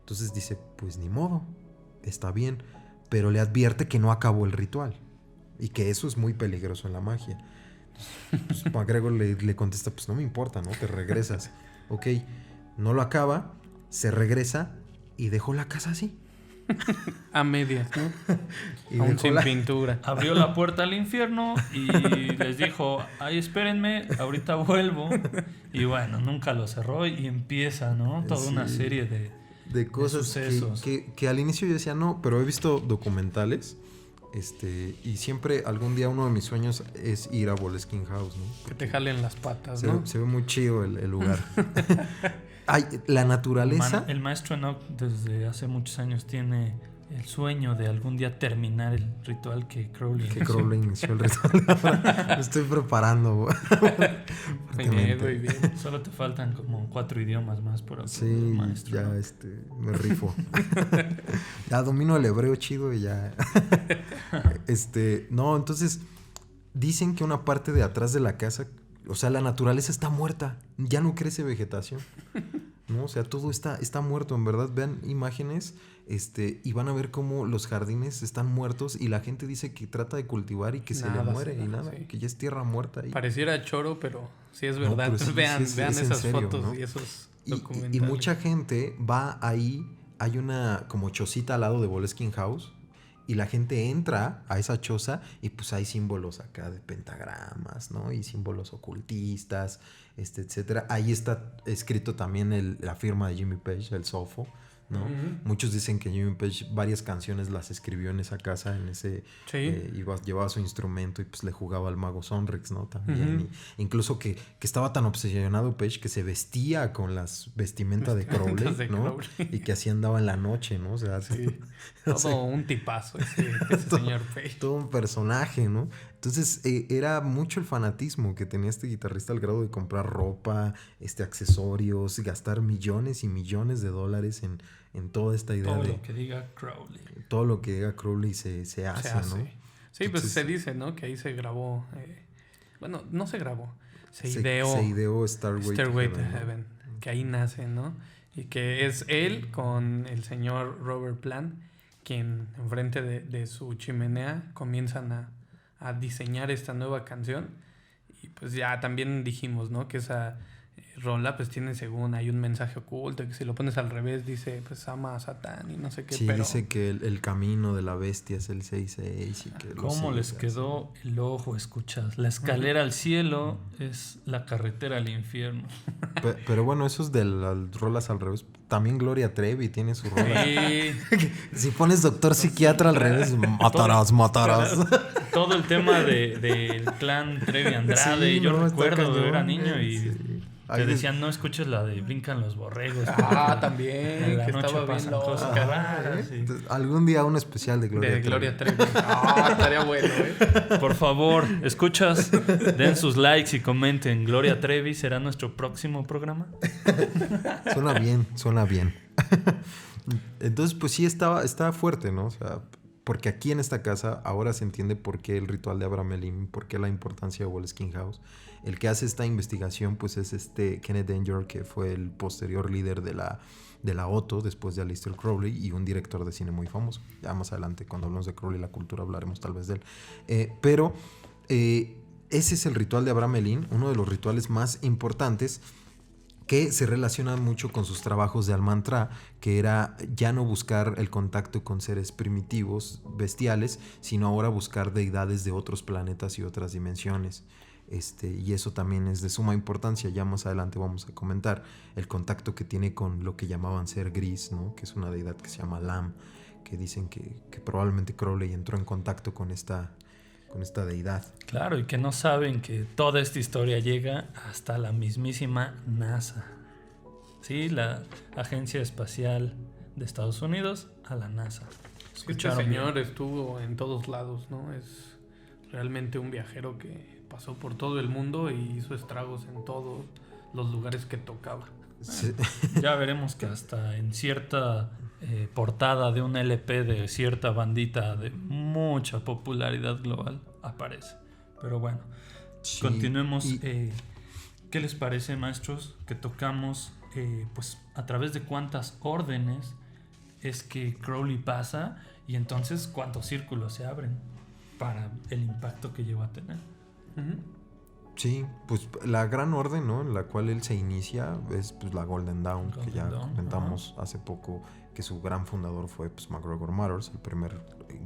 Entonces dice, pues ni modo, está bien, pero le advierte que no acabó el ritual y que eso es muy peligroso en la magia. Entonces, pues MacGregor le contesta, pues no me importa, ¿no? Te regresas. Ok, no lo acaba, se regresa y dejó la casa así. A medias, ¿no? Y Aún dejó sin la- pintura. Abrió la puerta al infierno y les dijo, ay, espérenme, ahorita vuelvo. Y bueno, nunca lo cerró y empieza, ¿no? Toda una Sí. serie de cosas sucesos. que al inicio yo decía no, pero he visto documentales y siempre algún día uno de mis sueños es ir a Boleskine House, ¿no? Que te jalen las patas, Se, ¿no? se ve muy chido el lugar. Ay, la naturaleza. El maestro Enoch desde hace muchos años tiene el sueño de algún día terminar el ritual que Crowley Que inició. Crowley inició el ritual. Me estoy preparando. Muy bien, muy bien. Solo te faltan como 4 idiomas más por aprender, Sí, maestro. ya ¿no? me rifo. Ya domino el hebreo chido y ya. No, entonces dicen que una parte de atrás de la casa, o sea, la naturaleza está muerta, ya no crece vegetación. ¿No? O sea, todo está muerto, en verdad. Vean imágenes, y van a ver cómo los jardines están muertos y la gente dice que trata de cultivar y que se le Nada, muere y nada, nada, sí. que ya es tierra muerta ahí. Pareciera choro, pero sí es No, verdad. pero sí, vean sí vean es en esas serio, fotos ¿no? y esos Y documentales. mucha gente va ahí, hay una como chocita al lado de Boleskine House y la gente entra a esa choza y pues hay símbolos acá de pentagramas, ¿no? Y símbolos ocultistas, etcétera. Ahí está escrito también la firma de Jimmy Page, el Sofo, ¿no? Ujú. Muchos dicen que Jimmy Page varias canciones las escribió en esa casa, en ese... Sí. llevaba su instrumento y pues le jugaba al mago Sonrix, ¿no? También. Ujú. Y incluso que estaba tan obsesionado Page que se vestía con las vestimentas de Crowley, Vestimentas de ¿no? Crowley. Y que así andaba en la noche, ¿no? O sea, Sí. o Todo sea, un tipazo ese señor Page. todo un personaje, ¿no? Entonces era mucho el fanatismo que tenía este guitarrista al grado de comprar ropa, accesorios, gastar millones y millones de dólares en toda esta idea Todo de lo que diga Crowley. todo lo que diga Crowley se Se hace, hace. ¿no? Sí, pues Entonces, se dice, ¿no? Que ahí se grabó. Bueno, no se grabó. Se se ideó ideó Stairway to Heaven. Que ahí nace, ¿no? Y que es él con el señor Robert Plant quien enfrente de su chimenea comienzan a diseñar esta nueva canción. Y pues ya también dijimos, ¿no? Que esa rola pues tiene según hay un mensaje oculto que si lo pones al revés dice pues ama a Satán y no sé qué. Sí, pero dice que el camino de la bestia es el 6-6 y que ¿Cómo les quedó el ojo? Escuchas, la escalera al cielo es la carretera al infierno. Pero bueno, eso es de las rolas al revés. También Gloria Trevi tiene su rola. Sí, Si pones doctor psiquiatra al revés, matarás. Todo el tema del clan Trevi Andrade, Sí, yo no, está recuerdo, cañón, era niño y sí. te Ahí decían no escuches la de Brincan los borregos. ah, porque también, en la que noche estaba bien pasan loca. cosas Ajá, raras, sí. Entonces, algún día un especial de Gloria De Trevi. Gloria Trevi. Ah, estaría bueno, Por favor, escuchas, den sus likes y comenten. Gloria Trevi será nuestro próximo programa. Suena bien. Entonces, pues sí, estaba fuerte, ¿no? O sea, porque aquí en esta casa ahora se entiende por qué el ritual de Abraham Elim, por qué la importancia de Boleskine House. El que hace esta investigación, pues es Kenneth Danger, que fue el posterior líder de la Otto, después de Aleister Crowley, y un director de cine muy famoso. Ya más adelante, cuando hablemos de Crowley y la cultura, hablaremos tal vez de él. Pero ese es el ritual de Abraham Elim, uno de los rituales más importantes, que se relacionan mucho con sus trabajos de Al-Mantra, que era ya no buscar el contacto con seres primitivos, bestiales, sino ahora buscar deidades de otros planetas y otras dimensiones. Y eso también es de suma importancia. Ya más adelante vamos a comentar el contacto que tiene con lo que llamaban ser gris, ¿no? Que es una deidad que se llama Lam, que dicen que probablemente Crowley entró en contacto con esta deidad. Claro, y que no saben que toda esta historia llega hasta la mismísima NASA. Sí, la Agencia Espacial de Estados Unidos a la NASA. Este ¿Escucharon señor bien? estuvo en todos lados, ¿no? Es realmente un viajero que pasó por todo el mundo y hizo estragos en todos los lugares que tocaba. Sí. Ya veremos que hasta en cierta portada de un LP de cierta bandita de mucha popularidad global aparece. Pero bueno, Sí, continuemos. y- ¿Qué les parece, maestros? Que tocamos, pues, a través de cuántas órdenes es que Crowley pasa y entonces cuántos círculos se abren para el impacto que llegó a tener. Ujú. Sí, pues la gran orden, ¿no? En la cual él se inicia es pues la Golden Dawn, que Golden ya Dawn, comentamos hace poco que su gran fundador fue pues MacGregor Matters, el primer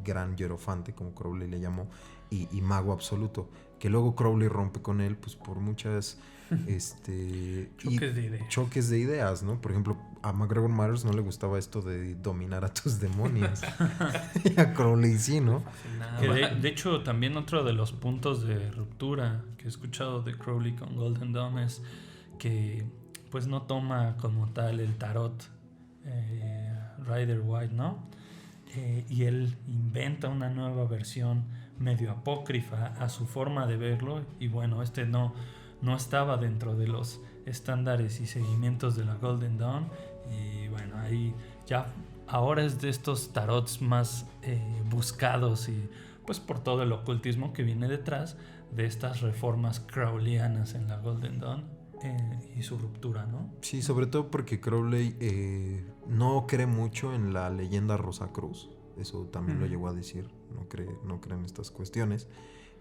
gran hierofante, como Crowley le llamó, y mago absoluto, que luego Crowley rompe con él pues por muchas Choques de ideas. choques de ideas, ¿no? Por ejemplo, a MacGregor Matters no le gustaba esto de dominar a tus demonios. Y a Crowley sí, ¿no? Que de hecho, también otro de los puntos de ruptura que he escuchado de Crowley con Golden Dawn es que pues no toma como tal el tarot Rider White, ¿no? Y él inventa una nueva versión medio apócrifa a su forma de verlo, y bueno, no estaba dentro de los estándares y seguimientos de la Golden Dawn, y bueno, ahí ya ahora es de estos tarots más buscados y pues por todo el ocultismo que viene detrás de estas reformas crowleyanas en la Golden Dawn y su ruptura, ¿no? Sí, sobre todo porque Crowley no cree mucho en la leyenda Rosacruz. Eso también lo llegó a decir. No cree en estas cuestiones.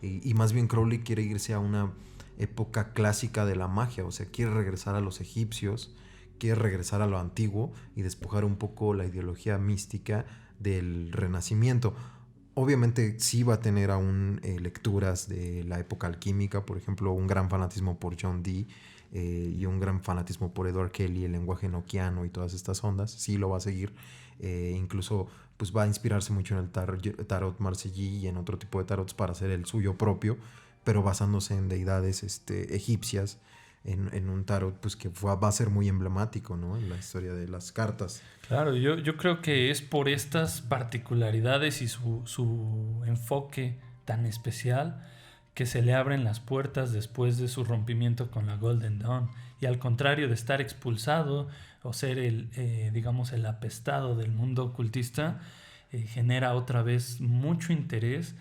Y más bien Crowley quiere irse a una época clásica de la magia. O sea, quiere regresar a los egipcios, quiere regresar a lo antiguo y despojar un poco la ideología mística del Renacimiento. Obviamente sí va a tener aún lecturas de la época alquímica, por ejemplo, un gran fanatismo por John Dee y un gran fanatismo por Edward Kelly, el lenguaje enoquiano y todas estas ondas. Sí lo va a seguir. Incluso pues va a inspirarse mucho en el tarot marsellí y en otro tipo de tarots para hacer el suyo propio, pero basándose en deidades egipcias, en un tarot pues que va a ser muy emblemático, ¿no? En la historia de las cartas. Claro, yo creo que es por estas particularidades y su enfoque tan especial que se le abren las puertas después de su rompimiento con la Golden Dawn. Y al contrario de estar expulsado o ser el apestado del mundo ocultista, genera otra vez mucho interés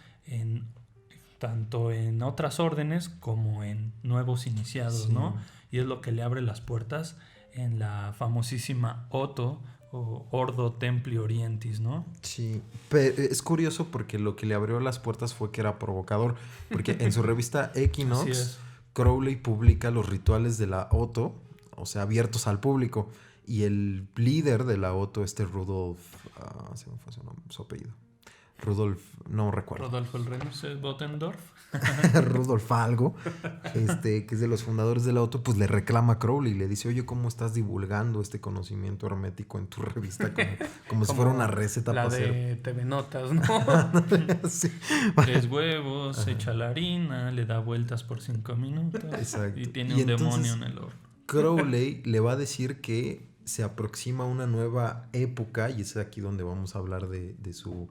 tanto en otras órdenes como en nuevos iniciados, Sí. ¿no? Y es lo que le abre las puertas en la famosísima Otto o Ordo Templi Orientis, ¿no? Sí, pero es curioso porque lo que le abrió las puertas fue que era provocador, porque en su revista Así Equinox, es. Crowley publica los rituales de la Otto, o sea, abiertos al público, y el líder de la Otto, Rudolf, se me fue su apellido, Rudolf, no recuerdo. Rodolfo el Reno. ¿Es Bottendorf? Rudolf algo, que es de los fundadores de la Otto, pues le reclama a Crowley y le dice, oye, ¿cómo estás divulgando este conocimiento hermético en tu revista? Como si fuera una receta La para de hacer. TV Notas, ¿no? Sí. 3 huevos, echa la harina, le da vueltas por 5 minutos. Exacto. Y tiene Y un entonces, demonio en el horno. Crowley le va a decir que se aproxima una nueva época, y es aquí donde vamos a hablar de su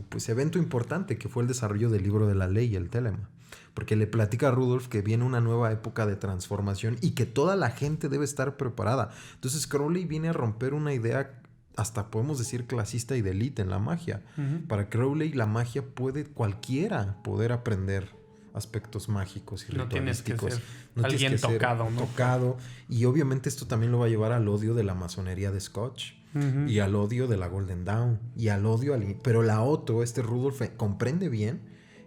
pues, evento importante, que fue el desarrollo del libro de la ley, el Telema. Porque le platica a Rudolf que viene una nueva época de transformación y que toda la gente debe estar preparada. Entonces Crowley viene a romper una idea, hasta podemos decir clasista y de élite en la magia. Para Crowley la magia cualquiera poder aprender aspectos mágicos y No tienes que ritualísticos. ser alguien tocado, ¿no? Tocado. Y obviamente esto también lo va a llevar al odio de la masonería de Scotch. Y al odio de la Golden Dawn. Y al odio pero la Otto, Rudolf, comprende bien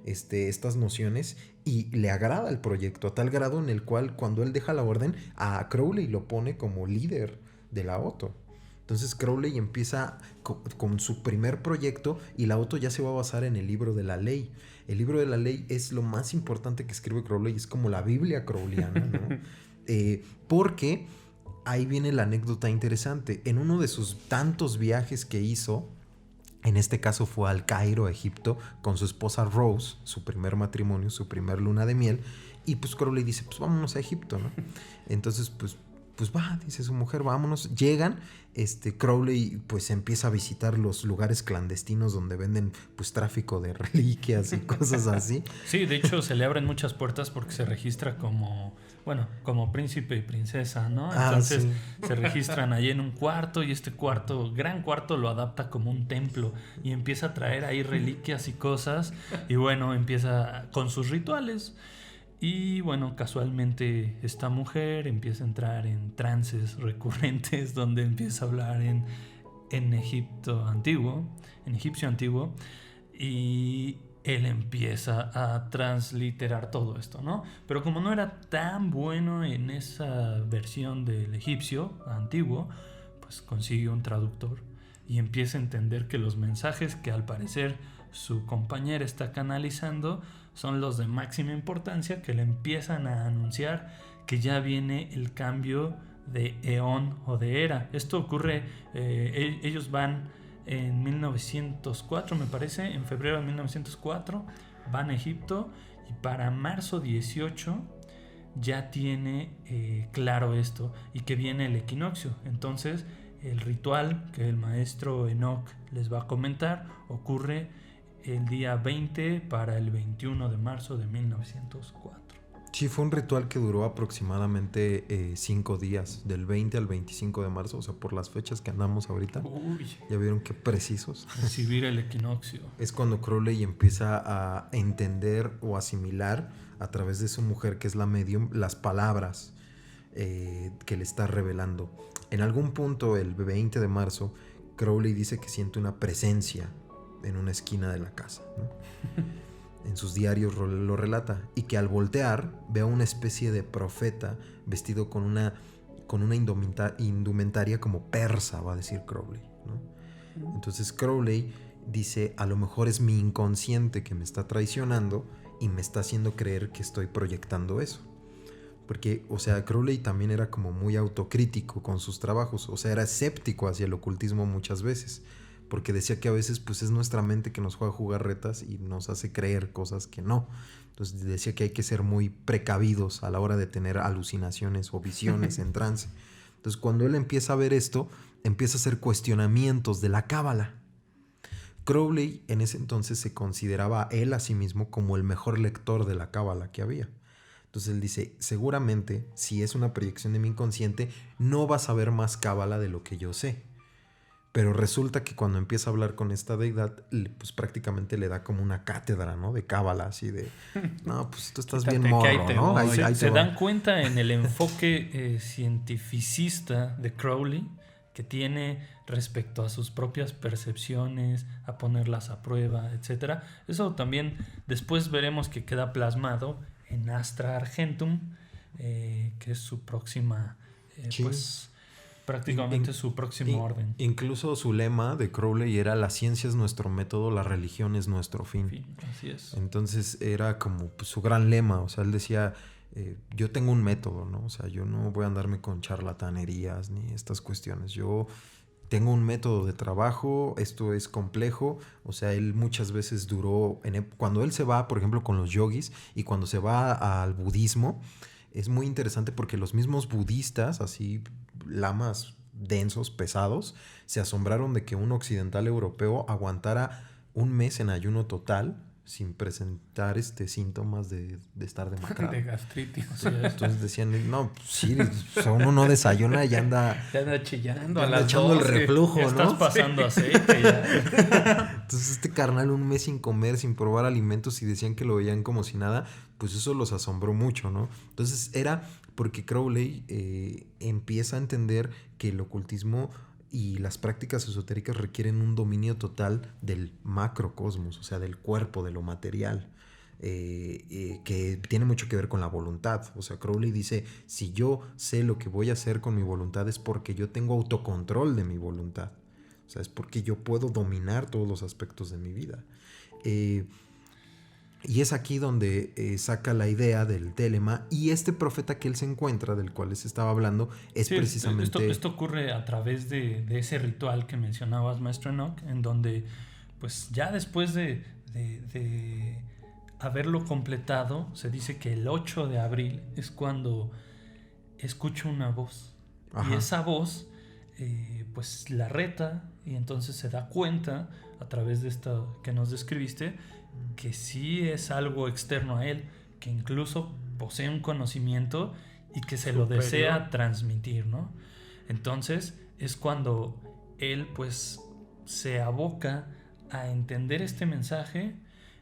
estas nociones y le agrada el proyecto a tal grado en el cual cuando él deja la orden, a Crowley lo pone como líder de la Otto. Entonces Crowley empieza con su primer proyecto y la Otto ya se va a basar en el libro de la ley. El libro de la ley es lo más importante que escribe Crowley, es como la Biblia crowleyana, ¿no? Porque ahí viene la anécdota interesante. En uno de sus tantos viajes que hizo, en este caso fue al Cairo, Egipto, con su esposa Rose, su primer matrimonio, su primer luna de miel, y pues Crowley dice, pues vámonos a Egipto, ¿no? Entonces, pues pues va, dice su mujer, vámonos. Llegan, Crowley pues empieza a visitar los lugares clandestinos donde venden pues tráfico de reliquias y cosas así. Sí, de hecho se le abren muchas puertas porque se registra como príncipe y princesa, ¿no? Entonces Sí. se registran ahí en un cuarto y este cuarto, gran cuarto, lo adapta como un templo y empieza a traer ahí reliquias y cosas y bueno, empieza con sus rituales. Y bueno, casualmente esta mujer empieza a entrar en trances recurrentes donde empieza a hablar en egipcio antiguo, y él empieza a transliterar todo esto, ¿no? Pero como no era tan bueno en esa versión del egipcio antiguo, pues consigue un traductor y empieza a entender que los mensajes que al parecer su compañera está canalizando son los de máxima importancia, que le empiezan a anunciar que ya viene el cambio de eón o de era. Esto ocurre, ellos van en 1904, me parece, en febrero de 1904, van a Egipto y para marzo 18 ya tiene claro esto y que viene el equinoccio. Entonces el ritual que el maestro Enoch les va a comentar ocurre el día 20 para el 21 de marzo de 1904. Sí, fue un ritual que duró aproximadamente 5 días, del 20 al 25 de marzo, o sea, por las fechas que andamos ahorita. Uy. Ya vieron qué precisos. Recibir el equinoccio. Es cuando Crowley empieza a entender o asimilar a través de su mujer, que es la medium, las palabras que le está revelando. En algún punto, el 20 de marzo, Crowley dice que siente una presencia en una esquina de la casa, ¿no? En sus diarios lo relata, y que al voltear ve a una especie de profeta vestido con una indumentaria como persa, va a decir Crowley, ¿no? Entonces Crowley dice, a lo mejor es mi inconsciente que me está traicionando y me está haciendo creer que estoy proyectando eso. Porque, o sea, Crowley también era como muy autocrítico con sus trabajos, o sea, era escéptico hacia el ocultismo muchas veces, porque decía que a veces pues es nuestra mente que nos juega jugarretas y nos hace creer cosas que no. Entonces decía que hay que ser muy precavidos a la hora de tener alucinaciones o visiones en trance. Entonces cuando él empieza a ver esto, empieza a hacer cuestionamientos de la cábala. Crowley en ese entonces se consideraba a él a sí mismo como el mejor lector de la cábala que había. Entonces él dice, seguramente si es una proyección de mi inconsciente, no vas a ver más cábala de lo que yo sé. Pero resulta que cuando empieza a hablar con esta deidad, pues prácticamente le da como una cátedra, ¿no? De cábala, así de, no, pues tú estás bien morro, ¿no? Ahí se dan cuenta en el enfoque cientificista de Crowley que tiene respecto a sus propias percepciones, a ponerlas a prueba, etc. Eso también después veremos que queda plasmado en Astra Argentum, que es su próxima, sí. Pues prácticamente su próximo orden. Incluso su lema de Crowley era: la ciencia es nuestro método, la religión es nuestro fin. Así es. Entonces era como pues, su gran lema. O sea, él decía, yo tengo un método, ¿no? O sea, yo no voy a andarme con charlatanerías ni estas cuestiones. Yo tengo un método de trabajo, esto es complejo. O sea, él muchas veces duró, cuando él se va, por ejemplo, con los yogis y cuando se va al budismo, es muy interesante porque los mismos budistas, así lamas densos, pesados, se asombraron de que un occidental europeo aguantara un mes en ayuno total sin presentar síntomas de estar demacrado. De gastritis. Entonces decían, no, pues sí, o sea, uno no desayuna y ya anda chillando, anda echando el reflujo, ¿no? Estás pasando aceite ya. Entonces este carnal un mes sin comer, sin probar alimentos, y decían que lo veían como si nada, pues eso los asombró mucho, ¿no? Entonces era porque Crowley empieza a entender que el ocultismo y las prácticas esotéricas requieren un dominio total del macrocosmos, o sea, del cuerpo, de lo material, que tiene mucho que ver con la voluntad. O sea, Crowley dice, si yo sé lo que voy a hacer con mi voluntad es porque yo tengo autocontrol de mi voluntad. O sea, es porque yo puedo dominar todos los aspectos de mi vida. Y es aquí donde saca la idea del telema, y este profeta que él se encuentra, del cual les estaba hablando, es precisamente... Esto ocurre a través de ese ritual que mencionabas, Maestro Enoch, en donde pues ya después de haberlo completado, se dice que el 8 de abril es cuando escucha una voz Ajá. Y esa voz pues la reta y entonces se da cuenta a través de esto que nos describiste que sí es algo externo a él, que incluso posee un conocimiento y que se lo Superior. desea transmitir, ¿no? Entonces es cuando él pues se aboca a entender este mensaje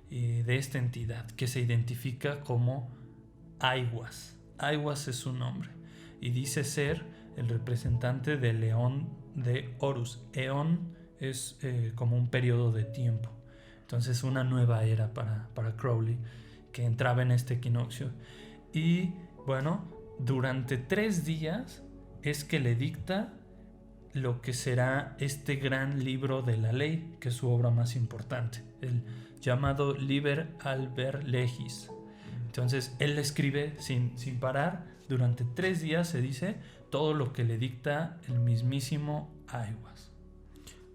de esta entidad que se identifica como Aiwass. Aiwass es su nombre y dice ser el representante del león de Horus. Eón es como un periodo de tiempo. Entonces una nueva era para Crowley que entraba en este equinoccio. Y bueno, durante 3 días es que le dicta lo que será este gran libro de la ley, que es su obra más importante, el llamado Liber Alber Legis. Entonces él escribe sin parar, durante 3 días se dice todo lo que le dicta el mismísimo Aiwass.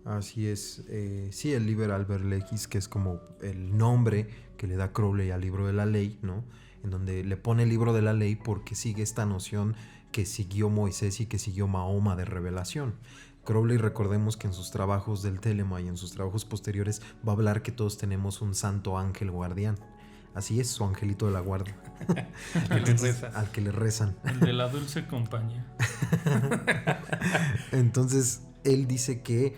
Así es, sí, el Liber Alber Legis, que es como el nombre que le da Crowley al libro de la ley, ¿no? En donde le pone el libro de la ley porque sigue esta noción que siguió Moisés y que siguió Mahoma de revelación. Crowley, recordemos que en sus trabajos del Telema y en sus trabajos posteriores va a hablar que todos tenemos un santo ángel guardián. Así es, su angelito de la guardia. Entonces, al que le rezan. El de la dulce compañía. Entonces, él dice que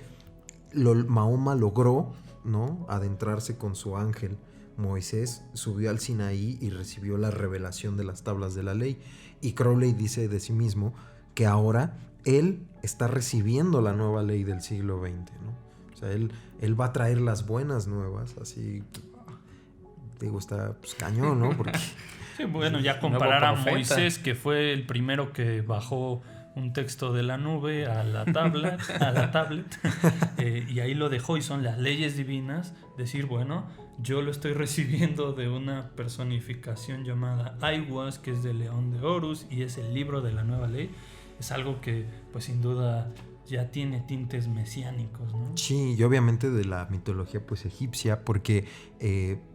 Mahoma logró, ¿no?, adentrarse con su ángel. Moisés subió al Sinaí y recibió la revelación de las tablas de la ley. Y Crowley dice de sí mismo que ahora él está recibiendo la nueva ley del siglo XX, ¿no? O sea, él va a traer las buenas nuevas, así, digo, está pues, cañón, ¿no? Porque sí, bueno, ya comparar a Nuevo profeta. Moisés, que fue el primero que bajó un texto de la nube a la tablet, y ahí lo dejó y son las leyes divinas, decir, bueno, yo lo estoy recibiendo de una personificación llamada Aiwass, que es del león de Horus y es el libro de la nueva ley, es algo que pues sin duda ya tiene tintes mesiánicos, ¿no? sí, y obviamente de la mitología pues egipcia, porque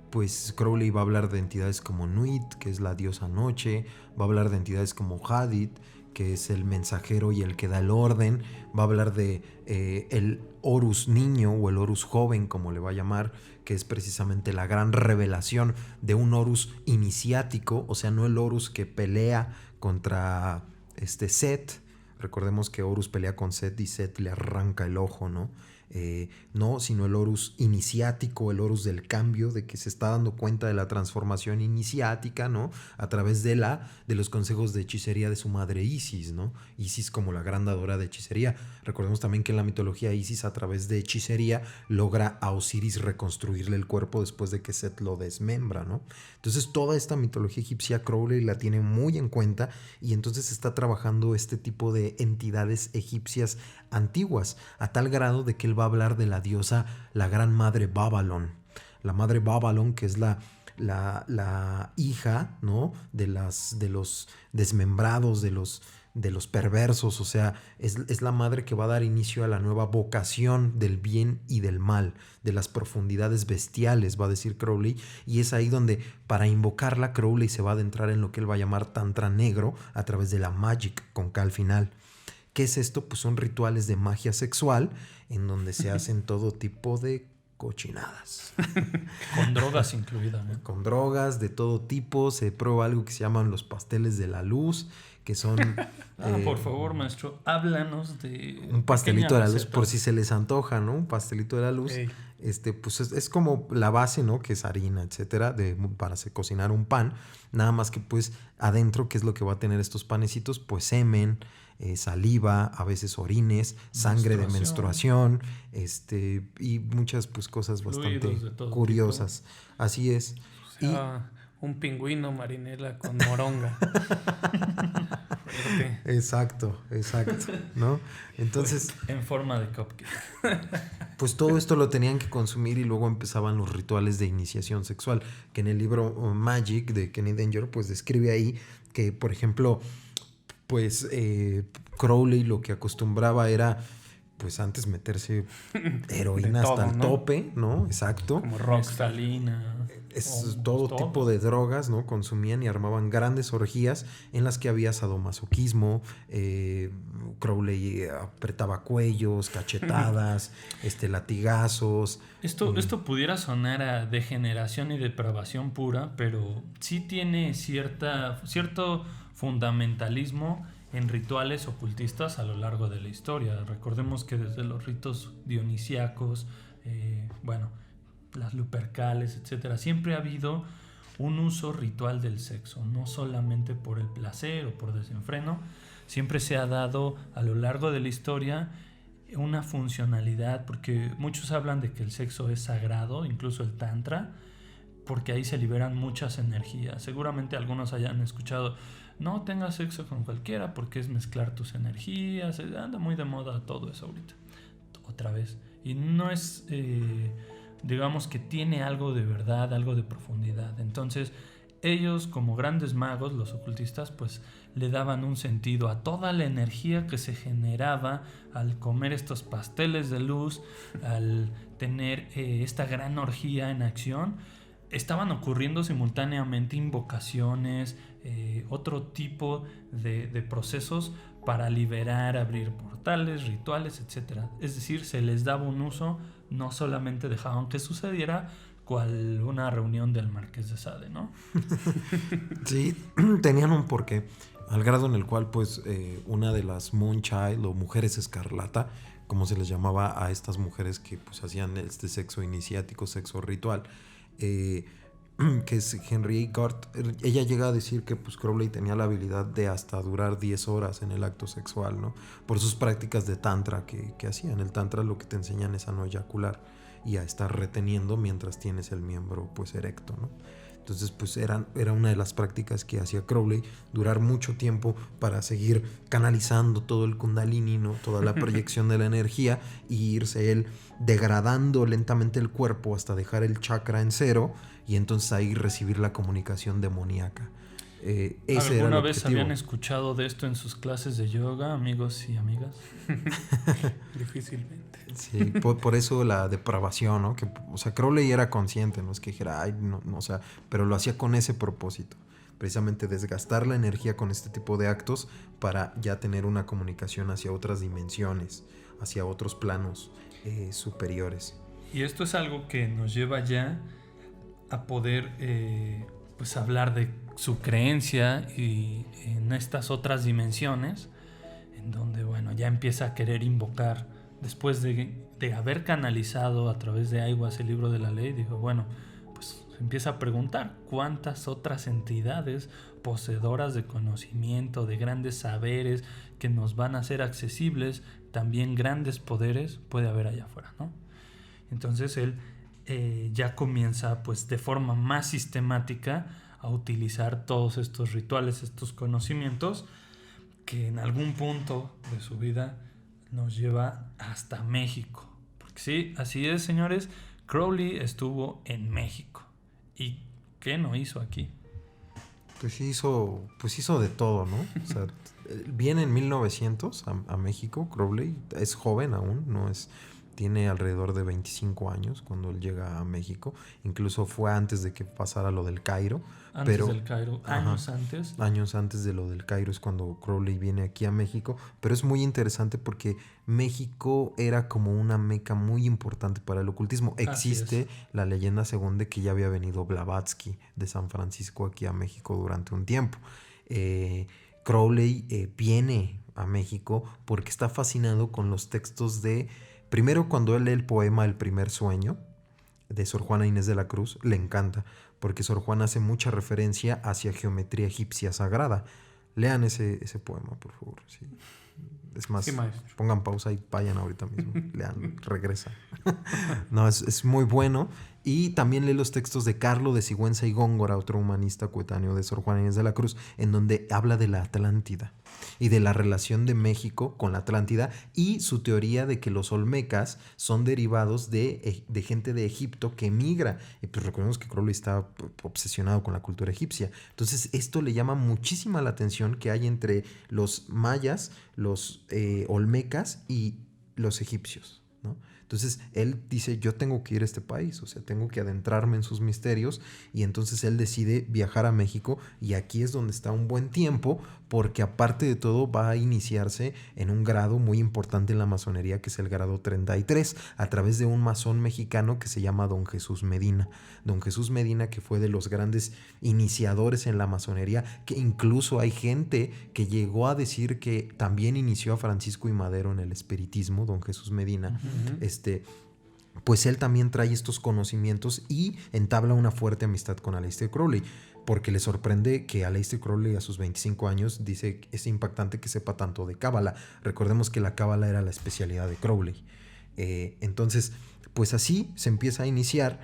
pues Crowley va a hablar de entidades como Nuit, que es la diosa noche, va a hablar de entidades como Hadith, que es el mensajero y el que da el orden, va a hablar de el Horus niño o el Horus joven, como le va a llamar, que es precisamente la gran revelación de un Horus iniciático, o sea, no el Horus que pelea contra Set. Recordemos que Horus pelea con Set y Set le arranca el ojo, ¿no? No, sino el Horus iniciático, el Horus del cambio, de que se está dando cuenta de la transformación iniciática, ¿no? A través de los consejos de hechicería de su madre Isis, ¿no? Isis como la gran dadora de hechicería. Recordemos también que en la mitología Isis, a través de hechicería, logra a Osiris reconstruirle el cuerpo después de que Set lo desmembra, ¿no? Entonces toda esta mitología egipcia Crowley la tiene muy en cuenta y entonces está trabajando este tipo de entidades egipcias antiguas, a tal grado de que él va a hablar de la diosa, la gran madre Babalón. La madre Babalón, que es la hija, ¿no?, de los desmembrados, de los perversos, o sea, es la madre que va a dar inicio a la nueva vocación del bien y del mal, de las profundidades bestiales, va a decir Crowley, y es ahí donde para invocarla Crowley se va a adentrar en lo que él va a llamar Tantra negro a través de la Magic con K al final. ¿Qué es esto? Pues son rituales de magia sexual en donde se hacen todo tipo de cochinadas. Con drogas incluidas, ¿no? Con drogas de todo tipo. Se prueba algo que se llaman los pasteles de la luz, que son... por favor, maestro, háblanos de... un pastelito de la luz, receta. por si se les antoja, ¿no? Un pastelito de la luz. Ey. Pues es como la base, ¿no? Que es harina, etcétera, para cocinar un pan. Nada más que pues adentro, ¿qué es lo que va a tener estos panecitos? Pues semen, saliva, a veces orines, sangre de menstruación, y muchas pues cosas bastante Fluidos de todo curiosas. Así es. O sea, un pingüino marinela con moronga. Fuerte. Exacto, ¿no? Entonces, En forma de cupcake. pues todo esto lo tenían que consumir y luego empezaban los rituales de iniciación sexual, que en el libro Magic de Kenny Danger pues describe ahí que, por ejemplo, pues Crowley lo que acostumbraba era pues antes meterse heroína De todo, hasta el ¿no? tope, ¿no? Exacto. Como rockstar. Mescalina. Es o todo todo. tipo de drogas, ¿no? Consumían y armaban grandes orgías en las que había sadomasoquismo, Crowley apretaba cuellos, cachetadas, latigazos. Esto pudiera sonar a degeneración y depravación pura, pero sí tiene cierto fundamentalismo en rituales ocultistas a lo largo de la historia. Recordemos que desde los ritos dionisíacos, las lupercales, etcétera, siempre ha habido un uso ritual del sexo, no solamente por el placer o por desenfreno. Siempre se ha dado a lo largo de la historia una funcionalidad, porque muchos hablan de que el sexo es sagrado, incluso el tantra, porque ahí se liberan muchas energías. Seguramente algunos hayan escuchado: no tengas sexo con cualquiera porque es mezclar tus energías. Anda muy de moda todo eso ahorita, otra vez. Y no es, digamos que tiene algo de verdad, algo de profundidad. Entonces ellos, como grandes magos, los ocultistas, pues le daban un sentido a toda la energía que se generaba al comer estos pasteles de luz, al tener esta gran orgía en acción. Estaban ocurriendo simultáneamente invocaciones, otro tipo de procesos para liberar, abrir portales, rituales, etc. Es decir, se les daba un uso, no solamente dejaban que sucediera cual una reunión del Marqués de Sade, ¿no? Sí, tenían un porqué, al grado en el cual pues una de las Moonchild o mujeres escarlata, como se les llamaba a estas mujeres que pues hacían este sexo iniciático, sexo ritual, que es Henry Gort, ella llega a decir que pues Crowley tenía la habilidad de hasta durar 10 horas en el acto sexual, ¿no? Por sus prácticas de tantra que hacían. El tantra lo que te enseñan es a no eyacular y a estar reteniendo mientras tienes el miembro pues erecto, ¿no? Entonces pues era una de las prácticas que hacía Crowley, durar mucho tiempo para seguir canalizando todo el kundalini, ¿no? Toda la proyección de la energía, y irse él degradando lentamente el cuerpo hasta dejar el chakra en cero, y entonces ahí recibir la comunicación demoníaca. Ese era el ¿Alguna vez objetivo. habían escuchado de esto en sus clases de yoga, amigos y amigas? Difícilmente. Sí, por eso la depravación, ¿no? Que, o sea, Crowley era consciente, no es que dijera, ay, no, o sea, pero lo hacía con ese propósito, precisamente desgastar la energía con este tipo de actos para ya tener una comunicación hacia otras dimensiones, hacia otros planos superiores. Y esto es algo que nos lleva ya a poder pues hablar de su creencia y en estas otras dimensiones, en donde bueno, ya empieza a querer invocar. Después de haber canalizado a través de Aiwass el libro de la ley, dijo, bueno, pues se empieza a preguntar cuántas otras entidades poseedoras de conocimiento, de grandes saberes que nos van a ser accesibles, también grandes poderes puede haber allá afuera, ¿no? Entonces él ya comienza pues de forma más sistemática a utilizar todos estos rituales, estos conocimientos que en algún punto de su vida nos lleva hasta México. Porque sí, así es, señores, Crowley estuvo en México. ¿Y qué no hizo aquí? Pues hizo de todo, ¿no? O sea, viene en 1900 a México. Crowley es joven aún, no es, tiene alrededor de 25 años cuando él llega a México. Incluso fue antes de que pasara lo del Cairo. Antes del Cairo, años Ajá, antes. años antes de lo del Cairo es cuando Crowley viene aquí a México. Pero es muy interesante porque México era como una meca muy importante para el ocultismo. Existe la leyenda según de que ya había venido Blavatsky de San Francisco aquí a México durante un tiempo. Crowley viene a México porque está fascinado con los textos de... Primero, cuando él lee el poema El primer sueño de Sor Juana Inés de la Cruz, le encanta, porque Sor Juana hace mucha referencia hacia geometría egipcia sagrada. Lean ese poema, por favor. Sí. Es más, Sí, maestro. pongan pausa y vayan ahorita mismo. Lean, regresa. No, es muy bueno. Y también lee los textos de Carlo de Sigüenza y Góngora, otro humanista coetáneo de Sor Juana Inés de la Cruz, en donde habla de la Atlántida y de la relación de México con la Atlántida, y su teoría de que los olmecas son derivados de gente de Egipto que emigra. Y pues recordemos que Crowley está obsesionado con la cultura egipcia. Entonces esto le llama muchísima la atención que hay entre los mayas, los olmecas y los egipcios, ¿no? Entonces él dice, yo tengo que ir a este país, o sea, tengo que adentrarme en sus misterios, y entonces él decide viajar a México, y aquí es donde está un buen tiempo, porque aparte de todo va a iniciarse en un grado muy importante en la masonería, que es el grado 33, a través de un masón mexicano que se llama Don Jesús Medina. Don Jesús Medina, que fue de los grandes iniciadores en la masonería, que incluso hay gente que llegó a decir que también inició a Francisco I. Madero en el espiritismo, Don Jesús Medina. Pues él también trae estos conocimientos y entabla una fuerte amistad con Aleister Crowley, porque le sorprende que Aleister Crowley a sus 25 años dice que es impactante que sepa tanto de cábala. Recordemos que la cábala era la especialidad de Crowley. Entonces, pues así se empieza a iniciar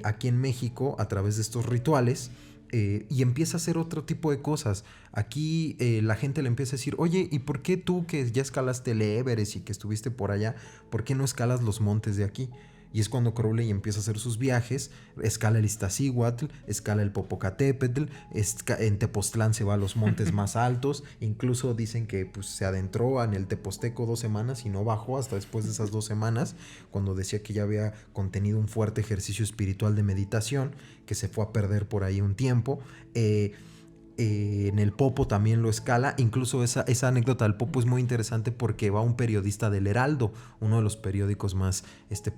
aquí en México a través de estos rituales. Y empieza a hacer otro tipo de cosas. Aquí la gente le empieza a decir, oye, ¿y por qué tú que ya escalaste el Everest y que estuviste por allá, por qué no escalas los montes de aquí? Y es cuando Crowley empieza a hacer sus viajes, escala el Iztaccíhuatl, escala el Popocatépetl, en Tepoztlán se va a los montes más altos, incluso dicen que pues, se adentró en el Teposteco 2 semanas y no bajó hasta después de esas 2 semanas, cuando decía que ya había contenido un fuerte ejercicio espiritual de meditación, que se fue a perder por ahí un tiempo. En el Popo también lo escala. Incluso esa anécdota del Popo es muy interesante porque va un periodista del Heraldo, uno de los periódicos más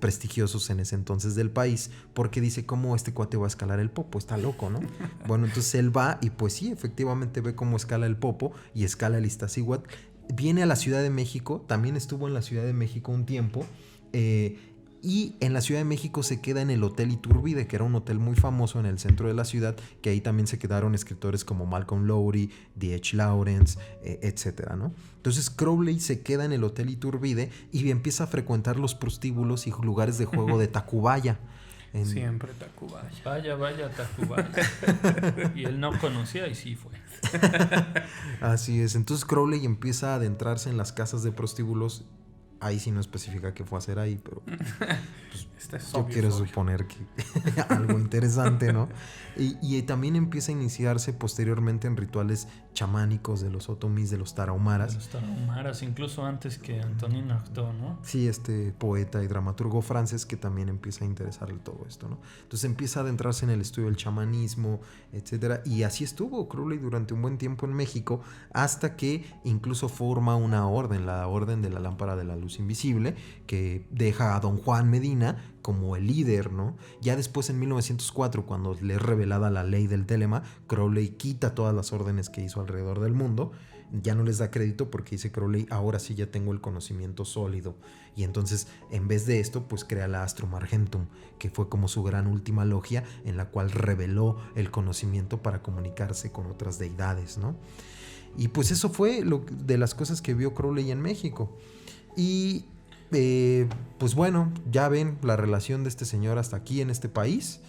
prestigiosos en ese entonces del país, porque dice, ¿cómo este cuate va a escalar el Popo? Está loco, ¿no? Bueno, entonces él va y pues sí, efectivamente ve cómo escala el Popo y escala el Iztaccíhuatl. Viene a la Ciudad de México, también estuvo en la Ciudad de México un tiempo, y en la Ciudad de México se queda en el Hotel Iturbide, que era un hotel muy famoso en el centro de la ciudad, que ahí también se quedaron escritores como Malcolm Lowry, D.H. Lawrence, etcétera, ¿no? Entonces Crowley se queda en el Hotel Iturbide y empieza a frecuentar los prostíbulos y lugares de juego de Tacubaya. Siempre Tacubaya. Vaya Tacubaya. Y él no conocía y sí fue. Así es. Entonces Crowley empieza a adentrarse en las casas de prostíbulos. Ahí sí no especifica qué fue a hacer ahí, pero pues, yo quiero suponer que algo interesante, ¿no? Y también empieza a iniciarse posteriormente en rituales chamánicos de los otomís, de los tarahumaras. De los tarahumaras, incluso antes que Antonin Artaud, ¿no? Sí, este poeta y dramaturgo francés que también empieza a interesarle todo esto, ¿no? Entonces empieza a adentrarse en el estudio del chamanismo, etcétera. Y así estuvo Crowley durante un buen tiempo en México, hasta que incluso forma una orden, la Orden de la Lámpara de la Luz Invisible, que deja a Don Juan Medina como el líder, ¿no? Ya después en 1904, cuando le es revelada la ley del Telema, Crowley quita todas las órdenes que hizo alrededor del mundo, ya no les da crédito porque dice Crowley, ahora sí ya tengo el conocimiento sólido, y entonces en vez de esto pues crea la Astrum Argentum, que fue como su gran última logia en la cual reveló el conocimiento para comunicarse con otras deidades, ¿no? Y pues eso fue de las cosas que vio Crowley en México. Y pues bueno, ya ven la relación de este señor hasta aquí en este país,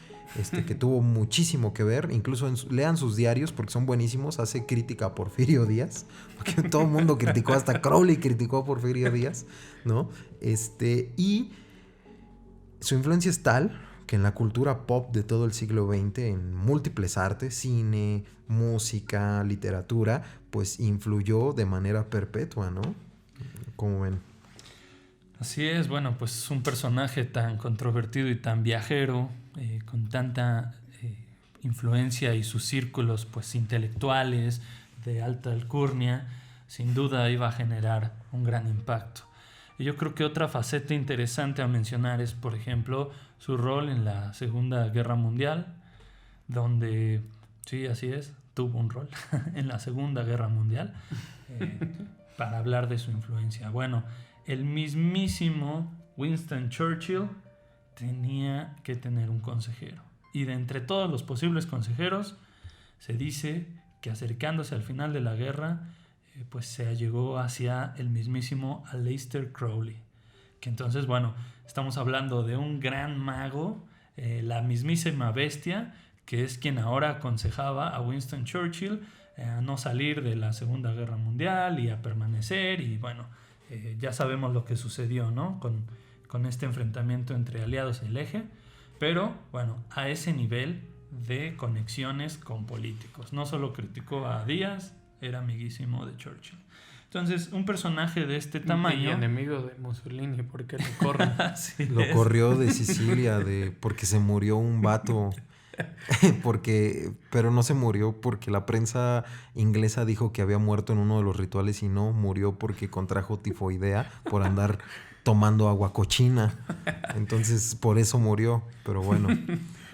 que tuvo muchísimo que ver. Incluso lean sus diarios porque son buenísimos. Hace crítica a Porfirio Díaz, porque todo el mundo criticó, hasta Crowley criticó a Porfirio Díaz, ¿no? Y su influencia es tal que en la cultura pop de todo el siglo XX, en múltiples artes, cine, música, literatura, pues influyó de manera perpetua, ¿no? ¿Cómo ven? Así es, bueno, pues es un personaje tan controvertido y tan viajero, con tanta influencia, y sus círculos pues intelectuales de alta alcurnia, sin duda iba a generar un gran impacto. Y yo creo que otra faceta interesante a mencionar es, por ejemplo, su rol en la Segunda Guerra Mundial, donde, sí, así es, tuvo un rol en la Segunda Guerra Mundial, para hablar de su influencia. Bueno, el mismísimo Winston Churchill tenía que tener un consejero. Y de entre todos los posibles consejeros, se dice que acercándose al final de la guerra, pues se allegó hacia el mismísimo Aleister Crowley. Que entonces, bueno, estamos hablando de un gran mago, la mismísima bestia, que es quien ahora aconsejaba a Winston Churchill a no salir de la Segunda Guerra Mundial y a permanecer. Y bueno, ya sabemos lo que sucedió, ¿no? Con este enfrentamiento entre aliados y el eje. Pero bueno, a ese nivel de conexiones con políticos. No solo criticó a Díaz, era amiguísimo de Churchill. Entonces, un personaje de este Y tamaño... enemigo de Mussolini, porque lo corren. Así Lo es. corrió de Sicilia porque se murió un vato. Pero no se murió porque la prensa inglesa dijo que había muerto en uno de los rituales y no, murió porque contrajo tifoidea por andar tomando agua cochina. Entonces, por eso murió. Pero bueno,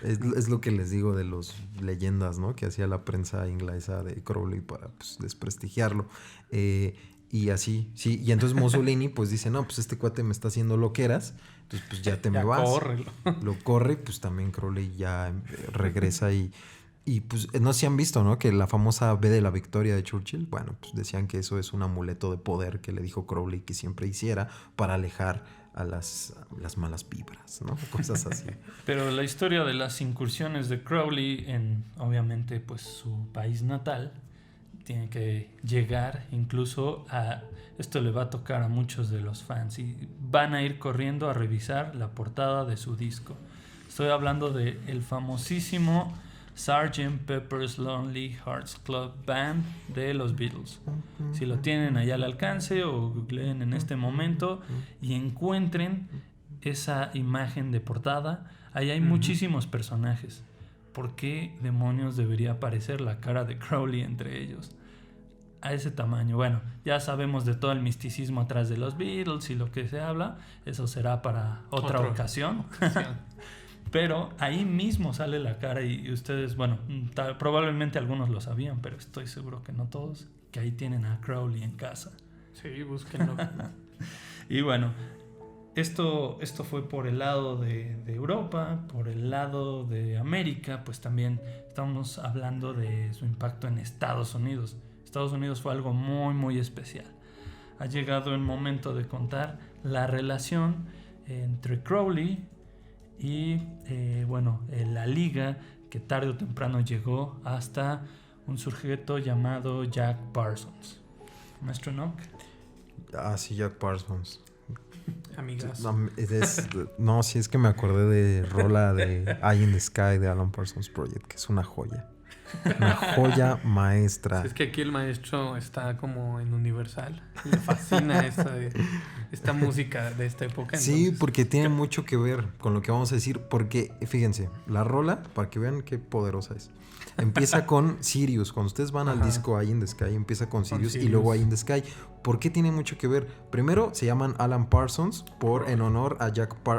es lo que les digo de las leyendas, ¿no? Que hacía la prensa inglesa de Crowley para pues, desprestigiarlo. Y así, sí. Y entonces Mussolini pues dice, no, pues este cuate me está haciendo loqueras. Entonces pues ya te me vas. Córrelo. Lo corre, pues también Crowley ya regresa y pues no sé si han visto, ¿no? Que la famosa V de la Victoria de Churchill, bueno, pues decían que eso es un amuleto de poder que le dijo Crowley que siempre hiciera para alejar a las malas vibras, ¿no? Cosas así. Pero la historia de las incursiones de Crowley en, obviamente, pues su país natal, tiene que llegar incluso a... Esto le va a tocar a muchos de los fans y van a ir corriendo a revisar la portada de su disco. Estoy hablando de el famosísimo Sgt. Pepper's Lonely Hearts Club Band de los Beatles. Si lo tienen allá al alcance o googleen en este momento y encuentren esa imagen de portada, ahí hay muchísimos personajes. ¿Por qué demonios debería aparecer la cara de Crowley entre ellos? A ese tamaño. Bueno, ya sabemos de todo el misticismo atrás de los Beatles y lo que se habla. Eso será para otra ocasión. Pero ahí mismo sale la cara y ustedes, bueno, probablemente algunos lo sabían, pero estoy seguro que no todos, que ahí tienen a Crowley en casa. Sí, búsquenlo. Y bueno, esto fue por el lado de Europa. Por el lado de América, pues también estamos hablando de su impacto en Estados Unidos. Estados Unidos fue algo muy, muy especial. Ha llegado el momento de contar la relación entre Crowley y, la liga que tarde o temprano llegó hasta un sujeto llamado Jack Parsons. Maestro Nock. Ah, sí, Jack Parsons. Amigas. No, sí, es que me acordé de rola de Eye in the Sky de Alan Parsons Project, que es una joya. Una joya maestra. Sí, es que aquí el maestro está como en Universal. Le fascina esta música de esta época. Sí, entonces, porque tiene mucho que ver con lo que vamos a decir. Porque, fíjense, la rola, para que vean qué poderosa es, empieza con Sirius. Cuando ustedes van al disco Eye in the Sky, empieza con Sirius y luego Eye in the Sky. ¿Por qué tiene mucho que ver? Primero, se llaman Alan Parsons en honor a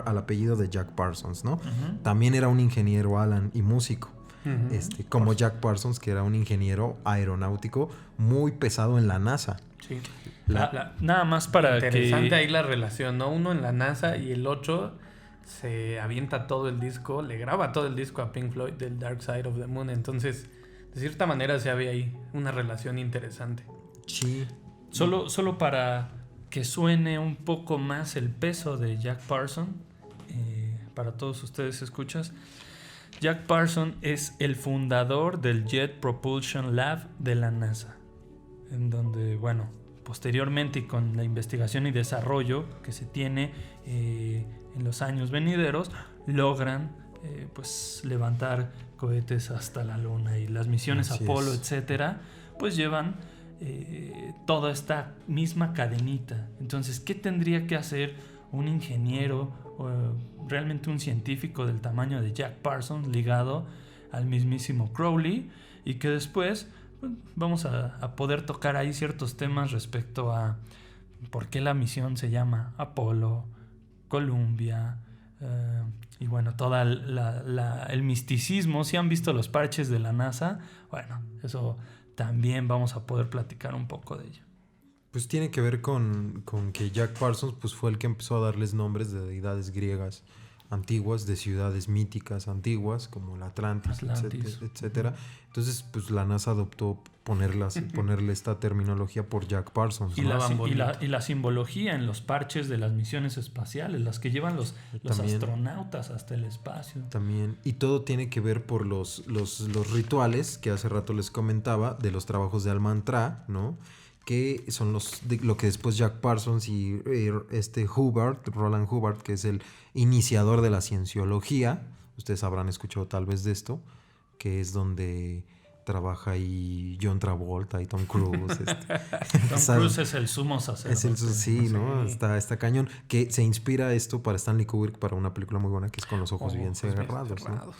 al apellido de Jack Parsons, ¿no? Uh-huh. También era un ingeniero Alan y músico. Uh-huh. Como Jack Parsons, que era un ingeniero aeronáutico muy pesado en la NASA. Sí. Nada más para interesante ahí la relación, ¿no? Uno en la NASA y el otro se avienta todo el disco, le graba todo el disco a Pink Floyd del Dark Side of the Moon. Entonces, de cierta manera se había ahí una relación interesante. Sí. Solo para que suene un poco más el peso de Jack Parsons, para todos ustedes escuchas, Jack Parsons es el fundador del Jet Propulsion Lab de la NASA, en donde, posteriormente y con la investigación y desarrollo que se tiene en los años venideros, logran levantar cohetes hasta la Luna, y las misiones Así Apolo, es. etcétera, pues llevan toda esta misma cadenita. Entonces, ¿qué tendría que hacer un ingeniero o realmente un científico del tamaño de Jack Parsons ligado al mismísimo Crowley? Y que después vamos a poder tocar ahí ciertos temas respecto a por qué la misión se llama Apolo, Columbia, y todo el misticismo. Si han visto los parches de la NASA, eso también vamos a poder platicar un poco de ello. Pues tiene que ver con que Jack Parsons pues, fue el que empezó a darles nombres de deidades griegas antiguas, de ciudades míticas antiguas, como el Atlantis. Etcétera. Entonces, pues la NASA adoptó ponerle esta terminología por Jack Parsons. Y, ¿no? la simbología en los parches de las misiones espaciales, las que llevan los astronautas hasta el espacio. También. Y todo tiene que ver por los rituales que hace rato les comentaba, de los trabajos de Al-Mantra, ¿no? Que son lo que después Jack Parsons y Roland Hubbard, que es el iniciador de la cienciología, ustedes habrán escuchado tal vez de esto, que es donde trabaja ahí John Travolta y Tom Cruise. Tom Cruise es el sumo sacerdote. Sí, ¿no? Está cañón. Que se inspira esto para Stanley Kubrick para una película muy buena que es Con los ojos bien cerrados, ¿no?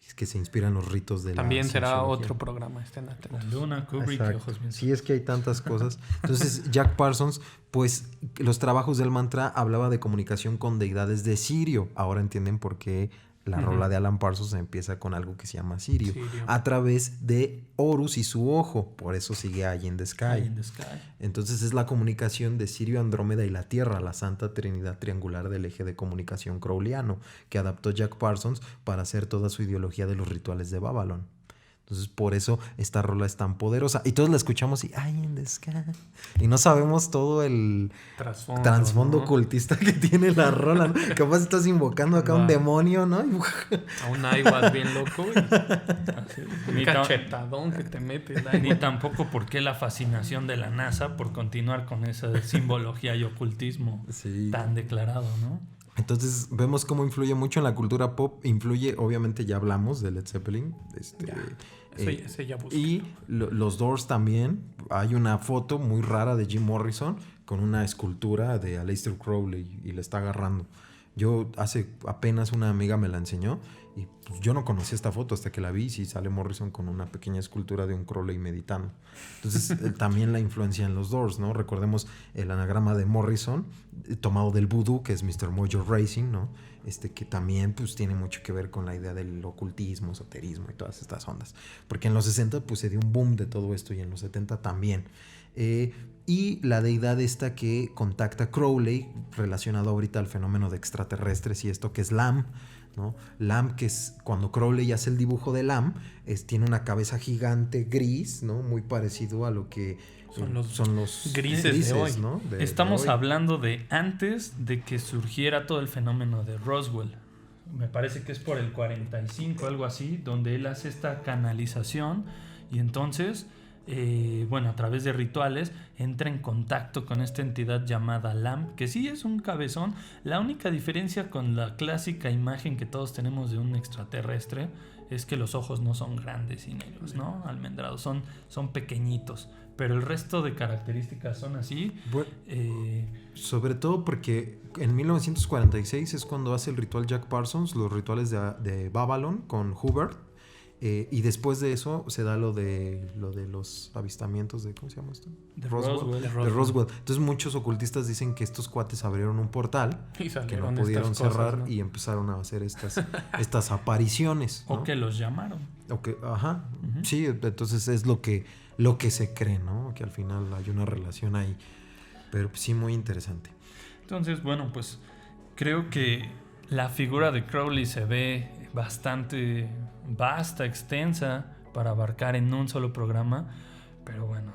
Es que se inspiran los ritos de También la será cienciología. otro programa, estén atentos. La luna, Kubrick y ojos bien. Sí, es que hay tantas cosas. Entonces, Jack Parsons, pues los trabajos del mantra hablaba de comunicación con deidades de Sirio. Ahora entienden por qué la rola de Alan Parsons empieza con algo que se llama Sirio. A través de Horus y su ojo. Por eso sigue Eye in the Sky. Eye in the Sky. Entonces es la comunicación de Sirio, Andrómeda y la Tierra, la santa trinidad triangular del eje de comunicación crowleyano, que adaptó Jack Parsons para hacer toda su ideología de los rituales de Babylon. Entonces, por eso esta rola es tan poderosa. Y todos la escuchamos y ¡ay, in the sky! Y no sabemos todo el trasfondo ocultista que tiene la rola, ¿no? Capaz estás invocando acá un demonio, ¿no? A un Aiwas bien loco. Un cachetadón que te metes. Ni tampoco por qué la fascinación de la NASA por continuar con esa simbología y ocultismo tan declarado, ¿no? Entonces vemos cómo influye mucho en la cultura pop. Influye, obviamente ya hablamos de Led Zeppelin. Ese ya busqué. Y los Doors también. Hay una foto muy rara de Jim Morrison con una escultura de Aleister Crowley y le está agarrando. Yo hace apenas una amiga me la enseñó y pues, yo no conocía esta foto hasta que la vi y sí sale Morrison con una pequeña escultura de un Crowley meditando. Entonces también la influencia en los Doors, ¿no? Recordemos el anagrama de Morrison tomado del vudú, que es Mr. Mojo Racing, ¿no? Que también pues tiene mucho que ver con la idea del ocultismo, esoterismo y todas estas ondas. Porque en los 60 pues se dio un boom de todo esto y en los 70 también. Y la deidad esta que contacta a Crowley, relacionado ahorita al fenómeno de extraterrestres y esto que es Lam, ¿no? Lam, que es cuando Crowley hace el dibujo de Lam, tiene una cabeza gigante gris, ¿no? Muy parecido a lo que son los grises de hoy, ¿no? Estamos de hoy. hablando de antes de que surgiera todo el fenómeno de Roswell. Me parece que es por el 45, algo así, donde él hace esta canalización y entonces... a través de rituales entra en contacto con esta entidad llamada Lam, que sí es un cabezón. La única diferencia con la clásica imagen que todos tenemos de un extraterrestre es que los ojos no son grandes y negros, ¿no? Almendrados, son pequeñitos, pero el resto de características son así. Bueno, sobre todo porque en 1946 es cuando hace el ritual Jack Parsons, los rituales de Babylon con Hubert. Y después de eso se da lo de los avistamientos de... ¿Cómo se llama esto? De Roswell. De Roswell. Entonces muchos ocultistas dicen que estos cuates abrieron un portal que no pudieron cerrar, ¿no? Y empezaron a hacer estas apariciones, ¿no? O que los llamaron. Sí, entonces es lo que se cree, ¿no? Que al final hay una relación ahí. Pero sí, muy interesante. Entonces, pues creo que la figura de Crowley se ve bastante vasta, extensa para abarcar en un solo programa, pero bueno,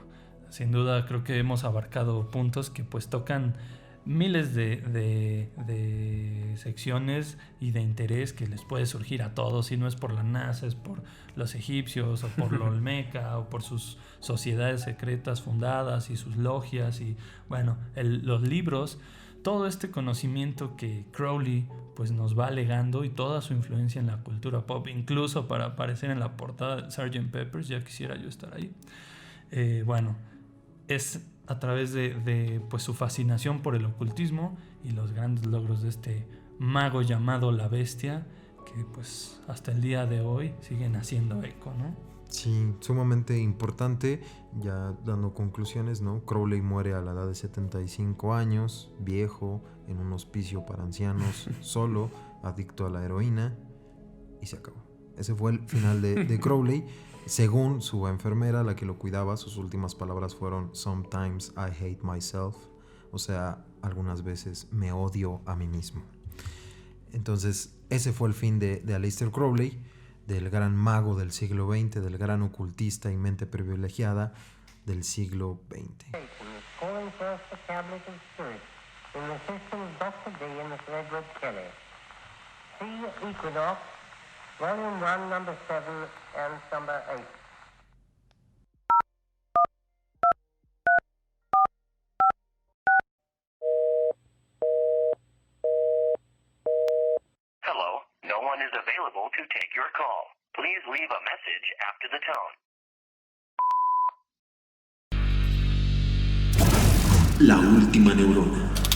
sin duda creo que hemos abarcado puntos que pues tocan miles de secciones y de interés que les puede surgir a todos, si no es por la NASA, es por los egipcios o por la Olmeca o por sus sociedades secretas fundadas y sus logias y los libros. Todo este conocimiento que Crowley pues nos va legando y toda su influencia en la cultura pop, incluso para aparecer en la portada de Sgt. Pepper's, ya quisiera yo estar ahí. Es a través de pues su fascinación por el ocultismo y los grandes logros de este mago llamado la Bestia, que pues hasta el día de hoy siguen haciendo eco, ¿no? Sí, sumamente importante. Ya dando conclusiones, ¿no? Crowley muere a la edad de 75 años, viejo, en un hospicio para ancianos, solo, adicto a la heroína, y se acabó. Ese fue el final de Crowley. Según su enfermera, la que lo cuidaba, sus últimas palabras fueron "Sometimes I hate myself", o sea, algunas veces me odio a mí mismo. Entonces, ese fue el fin de Aleister Crowley, del gran mago del siglo XX, del gran ocultista y mente privilegiada del siglo XX. Hello, no one is available to take your call. Please leave a message after the tone. La última neurona.